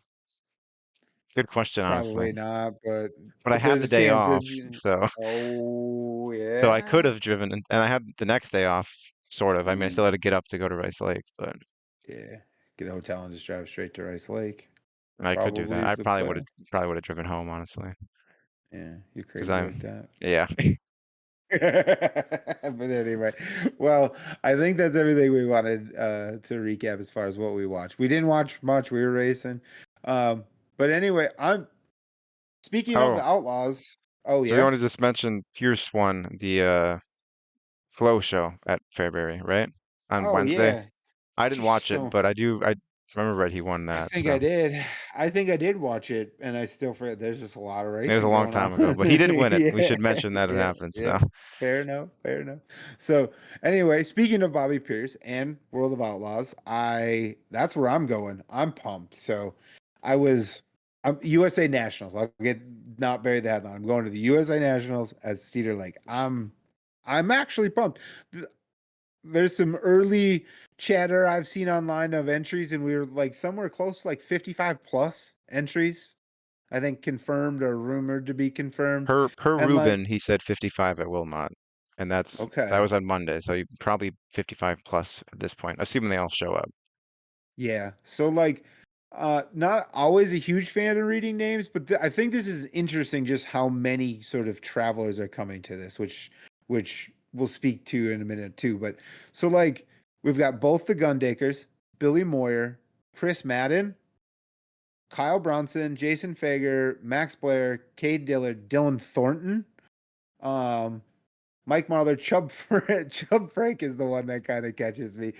Good question, honestly. probably not, but But I had there's the a day chance off, that. so Oh so I could yeah. have driven, and I had the next day off, sort of. I mean, I Ooh, still had to get up to go to Rice Lake, but yeah. Get a hotel and just drive straight to Rice Lake. I could do Probably that. I is the probably would have plan. probably would have driven home, honestly, Yeah, you're because crazy like that. yeah. But anyway, well, I think that's everything we wanted to recap as far as what we watched. We didn't watch much. We were racing. Um, but anyway, I'm speaking of Oh, the Outlaws. Oh do we yeah. want to just mention Pierce won the Flow show at Fairbury, right? On Oh Wednesday. yeah. I didn't Just watch it, so but I do. remember right, he won I that. think I So did. I think I did watch it, and I still forget. There's just a lot of it was a racing long going time ago, on. but he did win it. We Yeah, should mention that it yeah, happened. yeah. So Fair enough. Fair enough. So anyway, speaking of Bobby Pierce and World of Outlaws, that's where I'm going. I'm pumped. So I'm USA Nationals. I'll get not bury the headline. I'm going to the USA Nationals at Cedar Lake. I'm actually pumped. There's some early chatter I've seen online of entries, and we were like somewhere close to like 55 plus entries. I think confirmed or rumored to be confirmed. per And like, Ruben, he said 55 at Wilmot, and that okay, was on Monday. So you probably 55 plus at this point, assuming they all show up. yeah. So like, not always a huge fan of reading names, but I think this is interesting just how many sort of travelers are coming to this, which we'll speak to in a minute too. But so like we've got both the Gundakers, Billy Moyer, Chris Madden, Kyle Bronson, Jason Fager, Max Blair, Cade Dillard, Dylan Thornton, um, Mike Marler, Chubb Frank is the one that kind of catches me.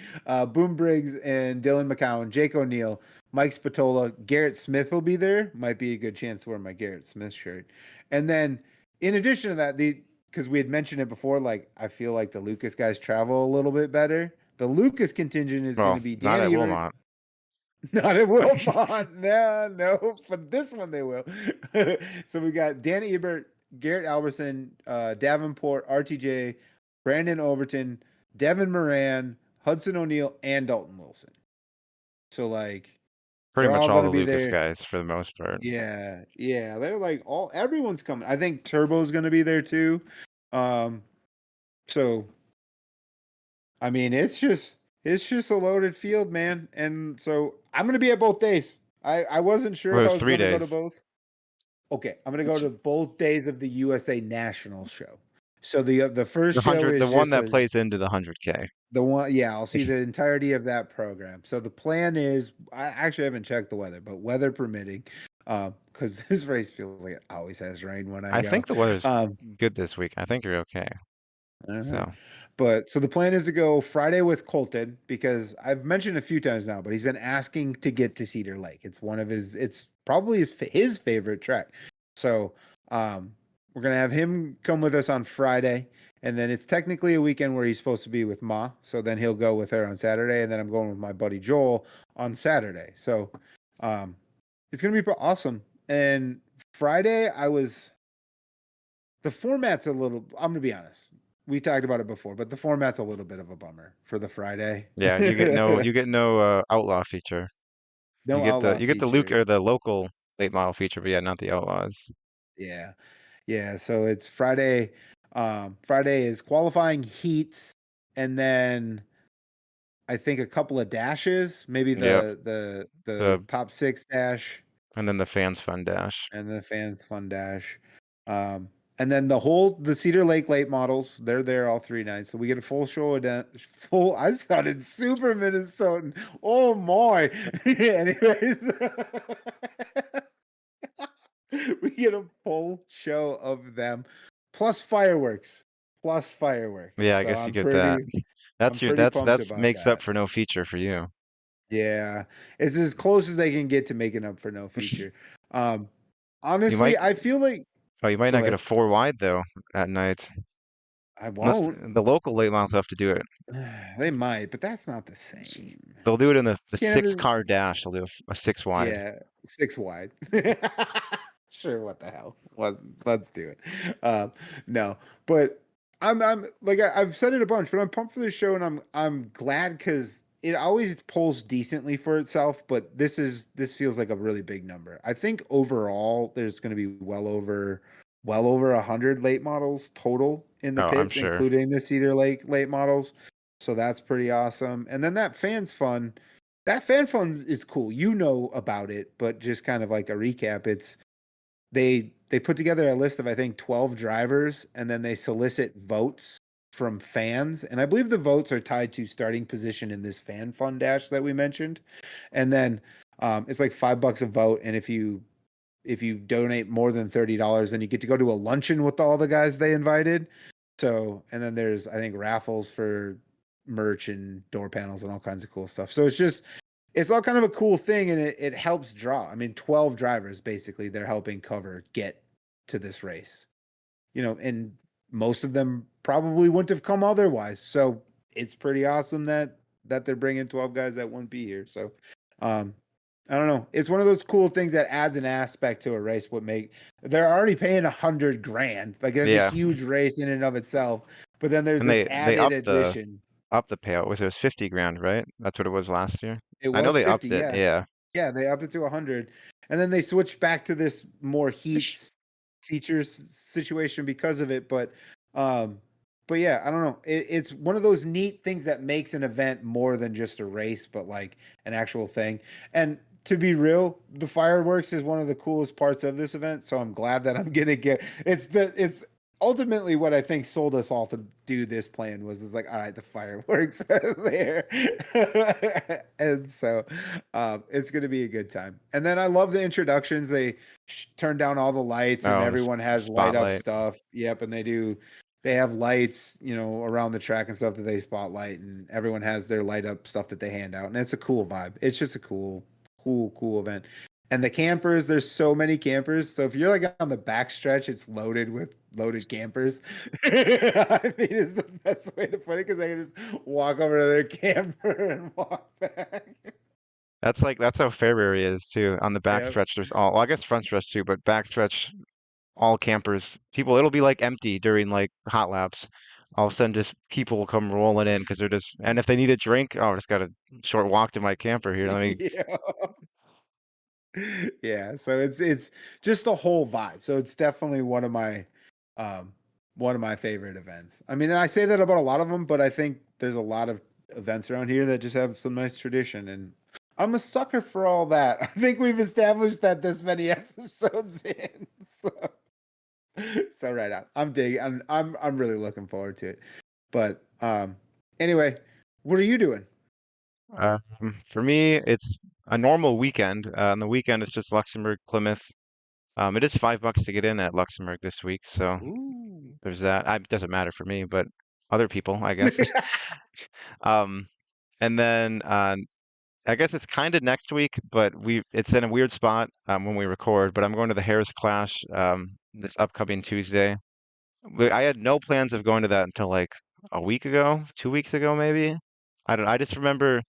Boom Briggs and Dylan McCowan, Jake O'Neill, Mike Spatola, Garrett Smith will be there. Might be a good chance to wear my Garrett Smith shirt. And then in addition to that, because we had mentioned it before, like I feel like the Lucas guys travel a little bit better. The Lucas contingent is going Well, to be not Dan at Ebert. Wilmot. Not at Wilmot. No, no. For this one, they will. So we got Dan Ebert, Garrett Alberson, Davenport, RTJ, Brandon Overton, Devin Moran, Hudson O'Neill, and Dalton Wilson. So like Pretty they're much all all going the to be Lucas there. guys for the most part. Yeah, yeah. They're like everyone's coming. I think Turbo's going to be there too. So I mean, it's just a loaded field, man. And so I'm gonna be at both days. I wasn't sure Well, if I there's was three gonna go to days. both. Okay, I'm gonna go to both days of the USA National show. So the first show The is one just that plays into the 100K. the one, yeah, I'll see the entirety of that program. So the plan is, I actually haven't checked the weather, but weather permitting, because this race feels like it always has rain when I I go. think the weather's Um, good this week. I think you're okay. All right. So But so the plan is to go Friday with Colton because I've mentioned a few times now, but he's been asking to get to Cedar Lake. It's probably his favorite track. So we're gonna have him come with us on Friday, and then it's technically a weekend where he's supposed to be with Ma. So then he'll go with her on Saturday, and then I'm going with my buddy Joel on Saturday. So it's gonna be awesome. And Friday, the format's a little. I'm gonna be honest. We talked about it before, but the format's a little bit of a bummer for the Friday. yeah, you get no outlaw feature. No outlaw You get the Luke feature. or the local late model feature, but yeah, not the outlaws. Yeah. Yeah. So it's Friday. Friday is qualifying heats, and then I think a couple of dashes, maybe Yep. the The top six dash, and then the fans fun dash. and the fans fun dash. And then the Cedar Lake late models, they're there all 3 nights. So we get a full show full. I sounded super Minnesotan. Oh my. Anyways, we get a full show of them plus fireworks. Plus fireworks. Yeah, I So guess you get that. I'm pretty pumped That's about makes up that. for no feature for you. Yeah. It's as close as they can get to making up for no feature. Um You honestly, might I feel like you might go not get a ahead. four wide though at night. I Unless won't. the local late models have to do it. They might, but that's not the same. They'll do it in the Can't six ever, car dash. They'll do a six wide. yeah, six wide. Sure, what the hell? Let's do it. No, but I'm like I've said it a bunch, but I'm pumped for this show, and I'm glad because it always pulls decently for itself. But this feels like a really big number. I think overall there's going to be well over 100 late models total in the Oh, I'm pits, sure. including the Cedar Lake late models. So that's pretty awesome. And then that fan fun is cool. You know about it, but just kind of like a recap, they put together a list of I think 12 drivers, and then they solicit votes from fans, and I believe the votes are tied to starting position in this fan fun dash that we mentioned. And then it's like $5 a vote, and if you donate more than $30, then you get to go to a luncheon with all the guys they invited. So, and then there's I think raffles for merch and door panels and all kinds of cool stuff. So it's all kind of a cool thing, and it helps draw. I mean, 12 drivers basically they're helping cover get to this race. And most of them probably wouldn't have come otherwise. So it's pretty awesome that they're bringing 12 guys that wouldn't be here. So I don't know. It's one of those cool things that adds an aspect to a race. They're already paying $100,000. Like that's a Yeah, huge race in and of itself. But then there's and this they added upped the addition. payout. It was 50 grand, right? That's what it was last year. It I know was they 50, upped it. yeah. Yeah. Yeah, they upped it to 100. And then they switched back to this more heats features situation because of it. But yeah, I don't know. It's one of those neat things that makes an event more than just a race, but like an actual thing. And to be real, the fireworks is one of the coolest parts of this event. So I'm glad that I'm gonna get it's ultimately what I think sold us all to do this plan was it's like, all right, the fireworks are there. And so it's gonna be a good time. And then I love the introductions. They turn down all the lights and Oh, everyone has light up spotlight. stuff. Yep, and they have lights, around the track and stuff that they spotlight, and everyone has their light up stuff that they hand out. And it's a cool vibe. It's just a cool event. And the campers, there's so many campers. So if you're like on the backstretch, it's loaded with loaded campers. I mean, it's the best way to put it because I can just walk over to their camper and walk back. That's how Fairbury is too. On the Yep. backstretch, well, I guess front stretch too, but backstretch, all campers. People, it'll be like empty during like hot laps. All of a sudden, just people will come rolling in because and if they need a drink, oh, I just got a short walk to my camper here. Yeah. Yeah, so it's just a whole vibe. So it's definitely one of my favorite events. I mean, and I say that about a lot of them, but I think there's a lot of events around here that just have some nice tradition, and I'm a sucker for all that. I think we've established that this many episodes in. So right on. I'm digging. I'm really looking forward to it. But anyway, what are you doing? Um, for me, it's a normal weekend. On the weekend, it's just Luxembourg, Plymouth. It is $5 to get in at Luxembourg this week, so Ooh. there's that. It doesn't matter for me, but other people, I guess. Um, and then I guess it's kind of next week, but it's in a weird spot when we record. But I'm going to the Harris Clash this upcoming Tuesday. I had no plans of going to that until like a week ago, 2 weeks ago, maybe. I don't. I just remember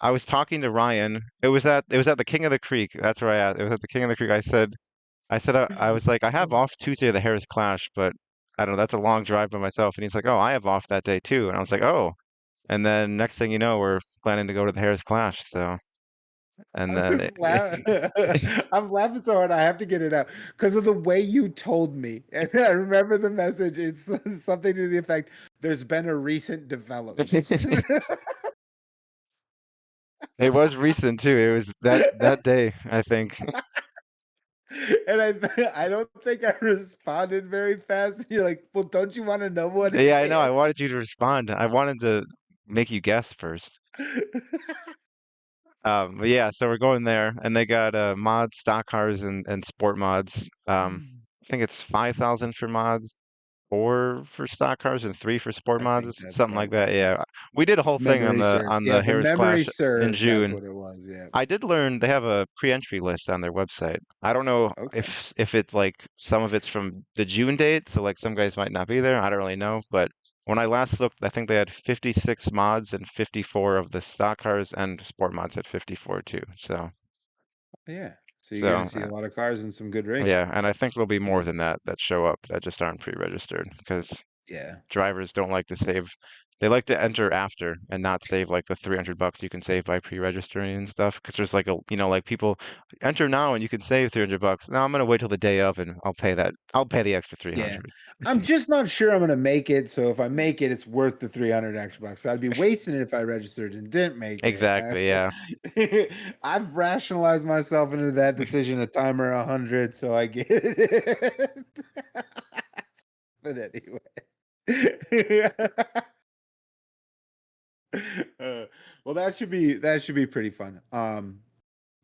I was talking to Ryan. It was at the King of the Creek. That's where I at. It was at the King of the Creek. I was like, I have off Tuesday of the Harris Clash, but I don't know. That's a long drive by myself. And he's like, oh, I have off that day too. And I was like, oh. And then next thing you know, we're planning to go to the Harris Clash. So, and I then was I'm laughing so hard I have to get it out because of the way you told me. And I remember the message. It's something to the effect, there's been a recent development. it was recent too. It was that day, I think. And I don't think I responded very fast. You're like, well, don't you want to know what it Yeah, I know. I is? wanted you to respond. I wanted to make you guess first. But yeah, so we're going there, and they got mods, stock cars, and sport mods. I think it's 5,000 for mods, 4 for stock cars, and 3 for sport I think mods, that's something like probably that. right. Yeah, we did a whole If thing on memory the serves. on Yeah, the if Harris memory Clash in serves, that's June. what it was. Yeah. I did learn they have a pre-entry list on their website. I don't know Okay. if it's like some of it's from the June date, so like some guys might not be there. I don't really know, but when I last looked, I think they had 56 mods and 54 of the stock cars and sport mods at 54 too. Yeah. So you're gonna So see a lot of cars and some good racing. yeah, and I think there'll be more than that that show up that just aren't pre-registered because Yeah. drivers don't like to save. They like to enter after and not save like the $300 you can save by pre-registering and stuff. Because there's like like people enter now and you can save $300. Now I'm gonna wait till the day of and I'll pay that. I'll pay the extra Yeah. 300. I'm just not sure I'm gonna make it. So if I make it, it's worth the 300 extra bucks. I'd be wasting it if I registered and didn't make it. Exactly. Yeah. I've rationalized myself into that decision, a timer 100, so I get it. But anyway. Well, that should be pretty fun.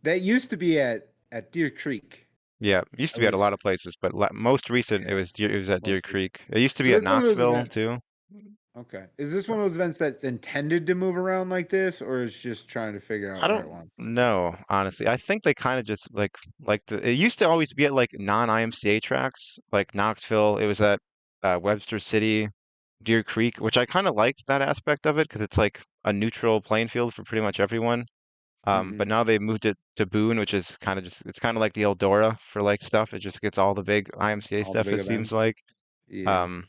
That used to be at Deer Creek. Yeah. It used I to be at a was lot of places, but most recent Yeah, it was at Deer most recent. Creek. It used to So be at that's one of those Knoxville events. too. Okay. Is this one of those events that's intended to move around like this, or is just trying to figure out I where it don't wants to go? know, honestly. I think they kind of just it used to always be at like non-IMCA tracks, like Knoxville. It was at Webster City, Deer Creek, which I kind of liked that aspect of it because it's like a neutral playing field for pretty much everyone. But Hmm. now they moved it to Boone, which is kind of just it's kind of like the Eldora for like stuff. It just gets all the big IMCA All the stuff, big it seems events. like. Yeah. Um,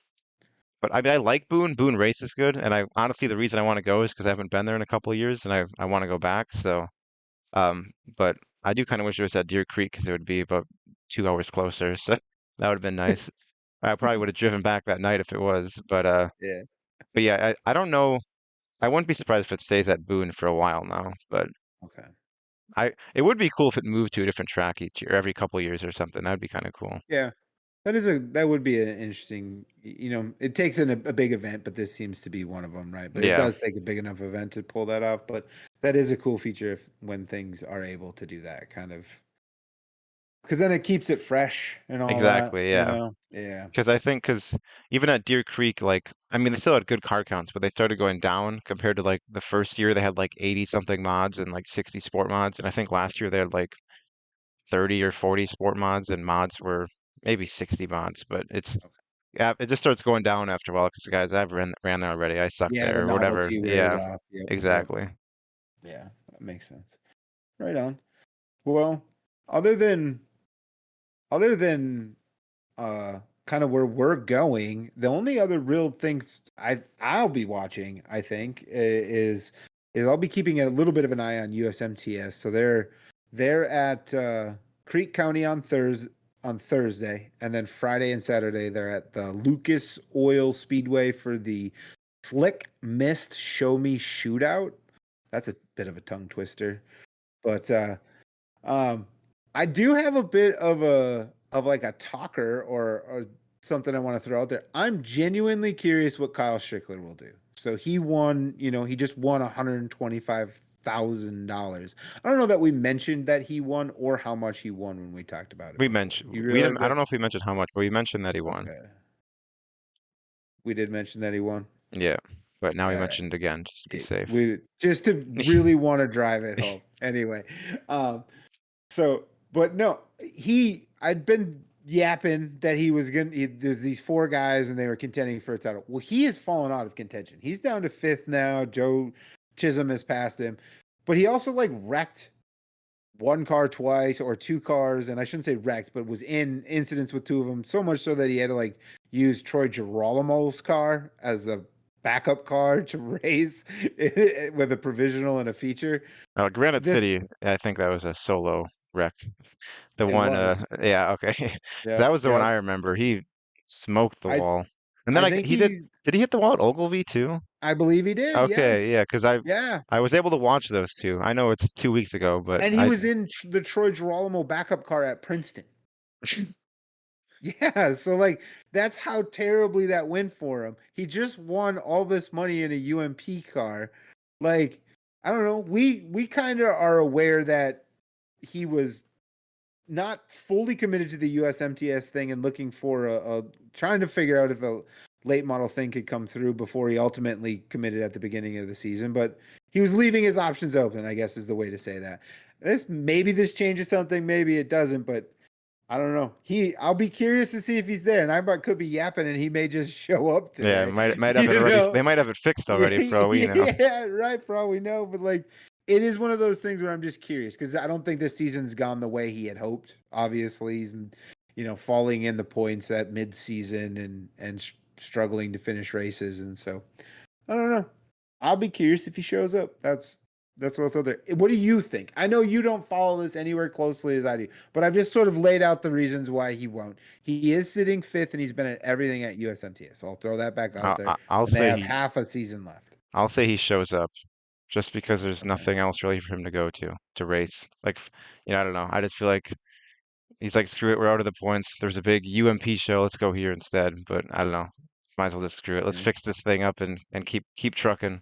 but I mean, I like Boone. Boone race is good, and I honestly the reason I want to go is because I haven't been there in a couple of years, and I want to go back. So, but I do kind of wish it was at Deer Creek because it would be about 2 hours closer. So that would have been nice. I probably would have driven back that night if it was, Yeah. but yeah, I don't know. I wouldn't be surprised if it stays at Boone for a while now, but Okay. it would be cool if it moved to a different track each year, every couple of years or something. That'd be kind of cool. Yeah. That would be an interesting, it takes a big event, but this seems to be one of them, right? But it Yeah, does take a big enough event to pull that off. But that is a cool feature if when things are able to do that kind of, because then it keeps it fresh and all that, exactly. Yeah. Yeah. Because even at Deer Creek, like, I mean, they still had good car counts, but they started going down compared to like the first year they had like 80 something mods and like 60 sport mods. And I think last year they had like 30 or 40 sport mods and mods were maybe 60 mods. But Okay. yeah, it just starts going down after a while because guys, I've ran there already. I suck Yeah, the there or whatever. novelty wears Yeah, off. Yep. Yep. exactly. Yeah, that makes sense. Right on. Well, other than other than kind of where we're going, the only other real things I'll be watching, I think, is I'll be keeping a little bit of an eye on USMTS. So they're at Creek County on Thursday, and then Friday and Saturday they're at the Lucas Oil Speedway for the Slick Mist Show Me Shootout. That's a bit of a tongue twister, but um, I do have a bit of like a talker or something I want to throw out there. I'm genuinely curious what Kyle Strickler will do. So he won, he just won $125,000. I don't know that we mentioned that he won or how much he won when we talked about it We before. mentioned You we realize didn't. I that? don't know if we mentioned how much, but we mentioned that he won. Okay. We did mention that he won. Yeah, but now All we right. mentioned again just to be safe. We just to really want to drive it home. Anyway, um, so, but no, I'd been yapping that he was there's these four guys and they were contending for a title. Well, he has fallen out of contention. He's down to fifth now. Joe Chisholm has passed him, but he also like wrecked one car twice or two cars. And I shouldn't say wrecked, but was in incidents with two of them. So much so that he had to like use Troy Girolamo's car as a backup car to race with a provisional and a feature. Granite This, City, I think that was a solo wreck. The it one, was. yeah, okay. So that Yep. was the one Yep. I remember. He smoked the I wall, and then I think he did. he's. Did he hit the wall at Ogilvie too? I believe he did. Okay, Yes. yeah, because Yeah. I was able to watch those two. I know it's 2 weeks ago, but And he I was in the Troy Girolamo backup car at Princeton. Yeah. So like that's how terribly that went for him. He just won all this money in a UMP car. Like I don't know. We kind of are aware that he was not fully committed to the USMTS thing and looking for a trying to figure out if a late model thing could come through before he ultimately committed at the beginning of the season. But he was leaving his options open, I guess is the way to say that. This changes something, maybe it doesn't, but I don't know. I'll be curious to see if he's there, and could be yapping, and he may just show up yeah, today. might have it You already. know, They might have it fixed yeah, already for all we know. yeah, right. Probably no, but like it is one of those things where I'm just curious because I don't think this season's gone the way he had hoped. Obviously, he's falling in the points at mid-season and struggling to finish races, and so I don't know. I'll be curious if he shows up. That's what I'll throw there. What do you think? I know you don't follow this anywhere closely as I do, but I've just sort of laid out the reasons why he won't. He is sitting fifth, and he's been at everything at USMTS. So I'll throw that back out there. I'll And they say have half a season left. I'll say he shows up just because there's Okay. nothing else really for him to go to race. Like, I don't know. I just feel like he's like, screw it, we're out of the points. There's a big UMP show. Let's go here instead. But I don't know. Might as well just screw it. Let's Yeah. fix this thing up and keep trucking.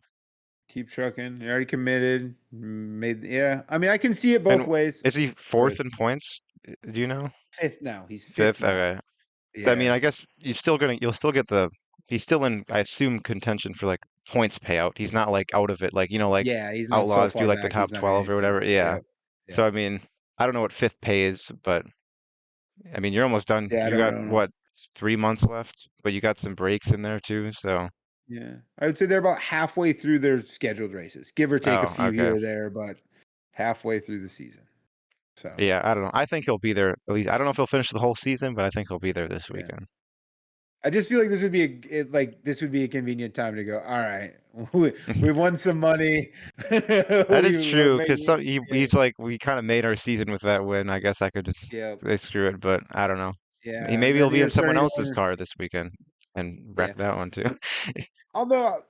Keep trucking. You're already committed. Yeah. I mean, I can see it both And ways. is he But fourth in points? Do you know? fifth now. He's fifth Fifth? now. Okay. So I mean, Yeah. I guess you'll still get the he's still in, I assume, contention for like points payout. He's not like out of it, like like Yeah, he's not so Outlaws do far like the back. top He's not gonna 12 or anything. whatever. Yeah. Yep. So Yep. I mean, I don't know what fifth pays, but I mean, you're almost done. Yeah, I You don't got know. what, 3 months left, but you got some breaks in there too. So, Yeah. I would say they're about halfway through their scheduled races, give or take a oh, few okay. here or there, but halfway through the season. So, Yeah, I don't know. I think he'll be there at least. I don't know if he'll finish the whole season, but I think he'll be there this yeah. weekend. I just feel like this would be this would be a convenient time to go. All right, we won some money. That is We're true, because making he's like, we kind of made our season with that win. I guess I could just yeah, say screw it, but I don't know. yeah, and Maybe then he'll be you're in someone starting to else's wonder. car this weekend and wreck Yeah, that one too. although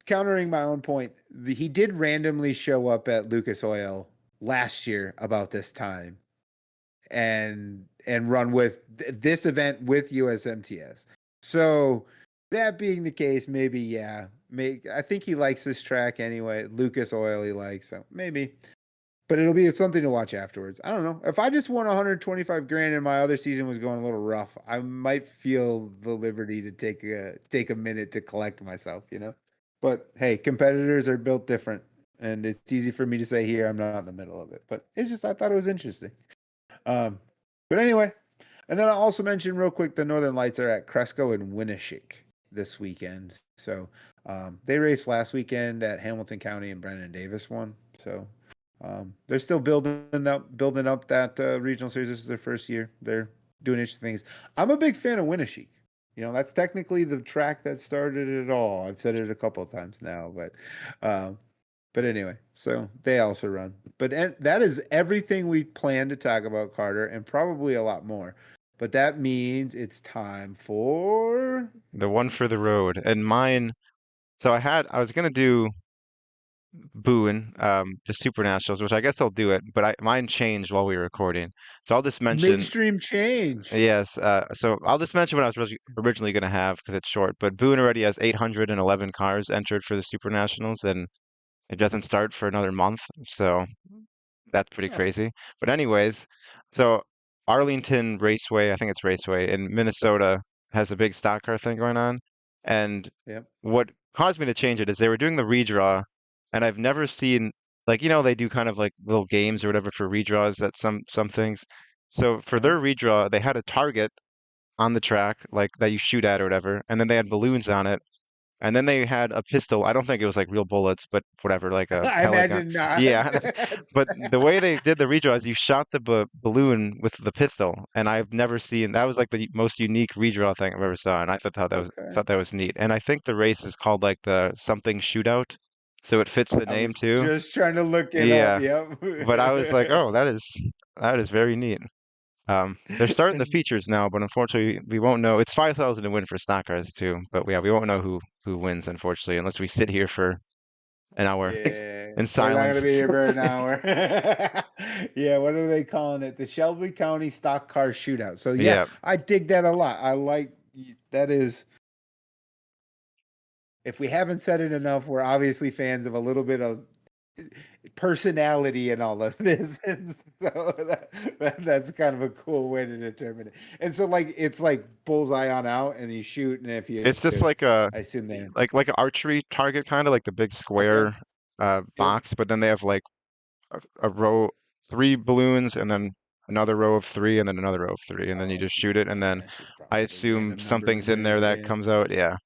countering my own point, he did randomly show up at Lucas Oil last year about this time and run with this event with USMTS. So that being the case, maybe yeah, I think he likes this track anyway. Lucas Oil he likes, so maybe. But it'll be something to watch afterwards. I don't know. If I just won 125 grand and my other season was going a little rough, I might feel the liberty to take a minute to collect myself. But hey, competitors are built different, and it's easy for me to say here I'm not in the middle of it. But it's just I thought it was interesting. Um, but anyway, and then I'll also mention real quick the Northern Lights are at Cresco and Winneshiek this weekend. So they raced last weekend at Hamilton County and Brennan Davis won. So they're still building up that regional series. This is their first year. They're doing interesting things. I'm a big fan of Winneshiek. That's technically the track that started it all. I've said it a couple of times now, but anyway, so they also run. But that is everything we plan to talk about, Carter, and probably a lot more. But that means it's time for The one for the road. And mine, so I was gonna do Boone, the Super Nationals, which I guess I'll do it, but mine changed while we were recording. So I'll just mention, midstream change. yes, so I'll just mention what I was originally going to have because it's short, but Boone already has 811 cars entered for the Super Nationals, and it doesn't start for another month, so that's pretty Oh, crazy. But anyways, so Arlington Raceway, I think it's Raceway in Minnesota, has a big stock car thing going on. And yep. what caused me to change it is they were doing the redraw, and I've never seen, like, they do kind of like little games or whatever for redraws at some things. So for Uh-huh. their redraw, they had a target on the track, like that you shoot at or whatever, and then they had balloons on it. And then they had a pistol. I don't think it was like real bullets, but whatever, like a I pellet gun. imagine not. Yeah, but the way they did the redraw is you shot the balloon with the pistol, and I've never seen that was like the most unique redraw thing I've ever saw, and I Okay. thought that was neat. And I think the race is called like the something shootout, so it fits the I name was too. just trying to look it up. Yeah, Yep. but I was like, oh, that is very neat. They're starting the features now, but unfortunately, we won't know. It's 5,000 to win for stock cars too, but yeah, we won't know who wins, unfortunately, unless we sit here for an hour Yeah, in we're not gonna silence. be here for an hour. Yeah, what are they calling it? The Shelby County Stock Car Shootout. So yeah, Yeah, I dig that a lot. I like that is if we haven't said it enough, we're obviously fans of a little bit of personality in all of this. And so that's kind of a cool way to determine it. And so like it's like bullseye on out and you shoot and if you it's just like a I assume they like an archery target, kind of like the big okay. square Yep. box, but then they have like a row, three balloons, and then another row of three, and then another row of three, and then you Oh, just shoot it, and yeah, then it's just I probably a assume random number something's in in there. there that Yeah. comes out. Yeah.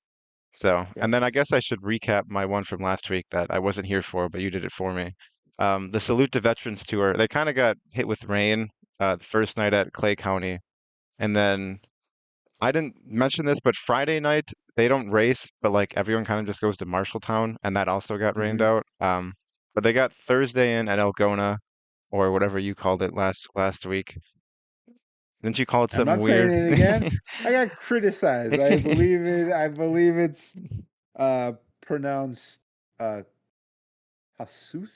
So, and Yep. then I guess I should recap my one from last week that I wasn't here for, but you did it for me. The Salute to Veterans Tour, they kind of got hit with rain the first night at Clay County. And then I didn't mention this, but Friday night they don't race, but like everyone kind of just goes to Marshalltown, and that also got rained Mhm. out. But they got Thursday in at Elgona, or whatever you called it last week. Didn't you call it I'm something not saying weird? it again. I got criticized. I believe it's pronounced uh Kasuth.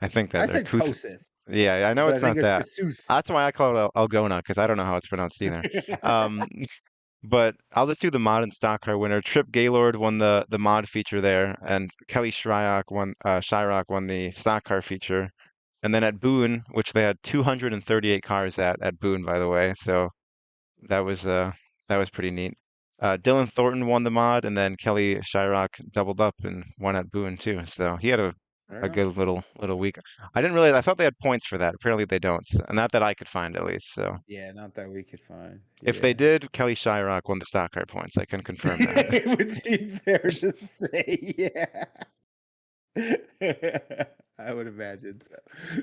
I think I that said Koseth, Yeah, I know but I it's think not it's that. Kasuth. That's why I call it Algona, because I don't know how it's pronounced either. Um, but I'll just do the mod and stock car winner. Trip Gaylord won the mod feature there, and Kelly Shyrock won the stock car feature. And then at Boone, which they had 238 cars at Boone, by the way, so that was uh that was pretty neat. Dylan Thornton won the mod, and then Kelly Shyrock doubled up and won at Boone too. So he had a Right on. good little week. I didn't realize. I thought they had points for that. Apparently they don't, and not that I could find at least. So Yeah, not that we could find. if they Yeah. did, Kelly Shyrock won the stock car points. I can confirm that. It would seem fair to say, yeah. I would imagine so.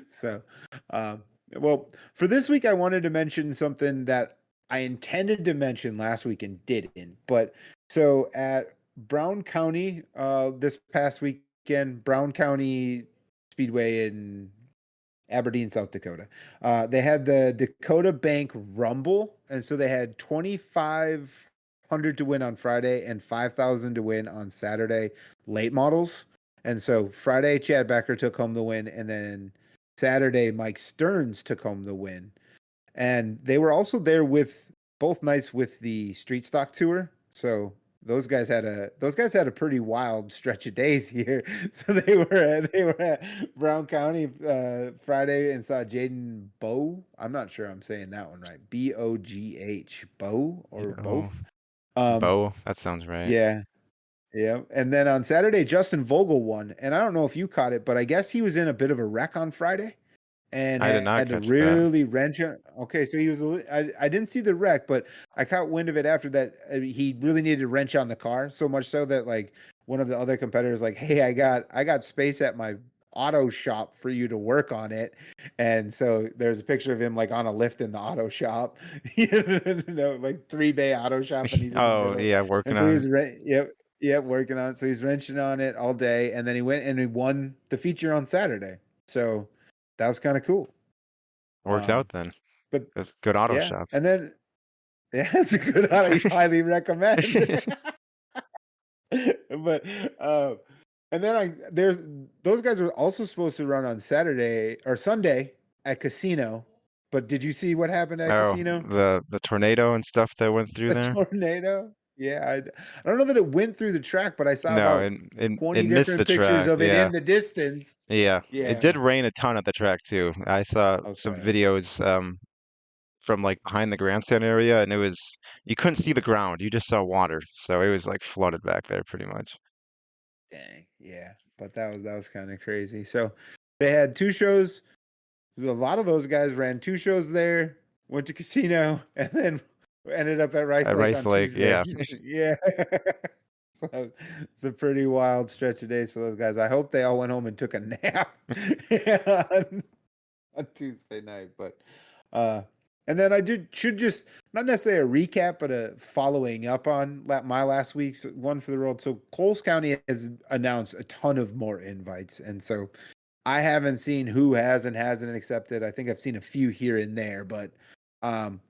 So, um, well, for this week, I wanted to mention something that I intended to mention last week and didn't. But so at Brown County, this past weekend, Brown County Speedway in Aberdeen, South Dakota. They had the Dakota Bank Rumble, and so they had 2,500 to win on Friday and 5,000 to win on Saturday late models. And so Friday, Chad Becker took home the win, and then Saturday, Mike Stearns took home the win. And they were also there with both nights with the Street Stock Tour. So those guys had a pretty wild stretch of days here. So they were at Brown County Friday and saw Jaden Bow. I'm not sure I'm saying that one right. Bogh Bow or Oh, both. Um, Bo, that sounds right. yeah, yeah. And then on Saturday, Justin Vogel won. And I don't know if you caught it, but I guess he was in a bit of a wreck on Friday and I did not had to catch that. really wrench it. Okay, so he was. I didn't see the wreck, but I caught wind of it after that. He really needed to wrench on the car so much so that like one of the other competitors like, hey, I got space at my auto shop for you to work on it, and so there's a picture of him like on a lift in the auto shop, like 3 bay auto shop, and he's in the Oh middle, yeah, and working so on yep, working on it. So he's wrenching on it all day, and then he went and he won the feature on Saturday. So that was kind of cool. worked Um, out then. but It's good auto yeah, shop. and then yeah, it's a good I highly recommend. But and then there's those guys were also supposed to run on Saturday or Sunday at Casino. But did you see what happened at Oh, Casino? the tornado and stuff that went through The there. tornado? Yeah, I don't know that it went through the track, but I saw No, about it 20 missed the different pictures track. of it Yeah, in the distance. yeah. It did Yeah. rain a ton at the track too. I saw some Okay. videos from like behind the grandstand area, and you couldn't see the ground. You just saw water, so it was like flooded back there pretty much. Dang. Yeah. But that was kind of crazy. So they had two shows. A lot of those guys ran two shows there, went to Casino, and then ended up at Rice At Lake Rice on Lake, Tuesday. yeah. Yeah. So it's a pretty wild stretch of days for those guys. I hope they all went home and took a nap on, on Tuesday night. But and then I should just not necessarily a recap, but a following up on my last week's one for the world. So Coles County has announced a ton of more invites, and so I haven't seen who has and hasn't accepted. I think I've seen a few here and there, but um,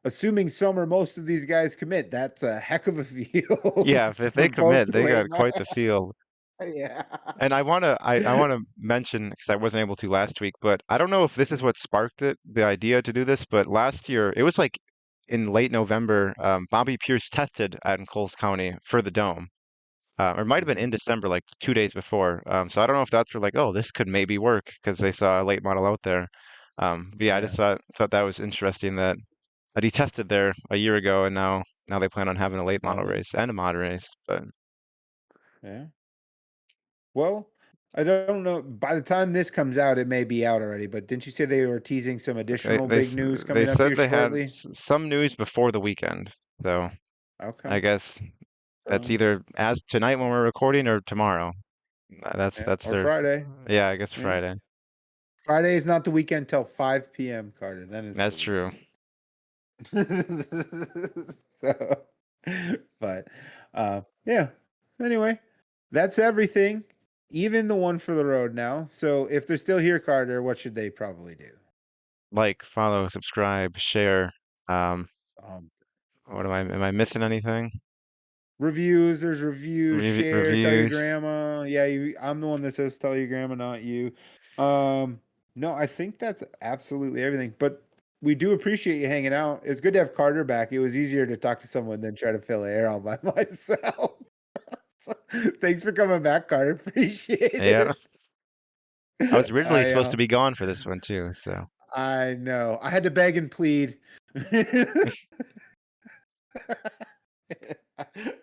assuming some or most of these guys commit, that's a heck of a field Yeah, if for they both commit, the they late got model. quite the field. Yeah. And I wanna mention because I wasn't able to last week, but I don't know if this is what sparked the idea to do this, but last year it was like in late November, Bobby Pierce tested out in Coles County for the dome. Or it might have been Mhm. in December, like 2 days before. So I don't know if that's for like, oh, this could maybe work because they saw a late model out there. But yeah, I Yeah. just thought that was interesting that he tested there a year ago, and now they plan on having a late Now model that, race and a mod race. But yeah. Well, I don't know. By the time this comes out, it may be out already. But didn't you say they were teasing some they additional they big s- news they coming up said here they had shortly? some news before the weekend. So Okay. I guess that's So, either as tonight when we're recording or tomorrow. yeah. That's Or their Friday. yeah, I guess Yeah. Friday. Friday is not the weekend till 5 p.m., Carter. Then it's the That's true. weekend. So, but yeah. Anyway, that's everything. Even the one for the road now. So if they're still here, Carter, what should they probably do? Like, follow, subscribe, share. Um, Um, what am I missing anything? Reviews, there's reviews, share, tell your Reviews. grandma. Yeah, I'm the one that says tell your grandma, not you. No, I think that's absolutely everything. But we do appreciate you hanging out. It's good to have Carter back. It was easier to talk to someone than try to fill air all by myself. So, thanks for coming back, Carter. Appreciate Yeah, it. I was originally I supposed to be gone for this one too, so I know. I had to beg and plead.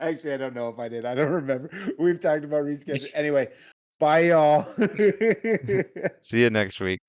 Actually, I don't know if I did. I don't remember. We've talked about rescheduling. Anyway, bye, y'all. See you next week.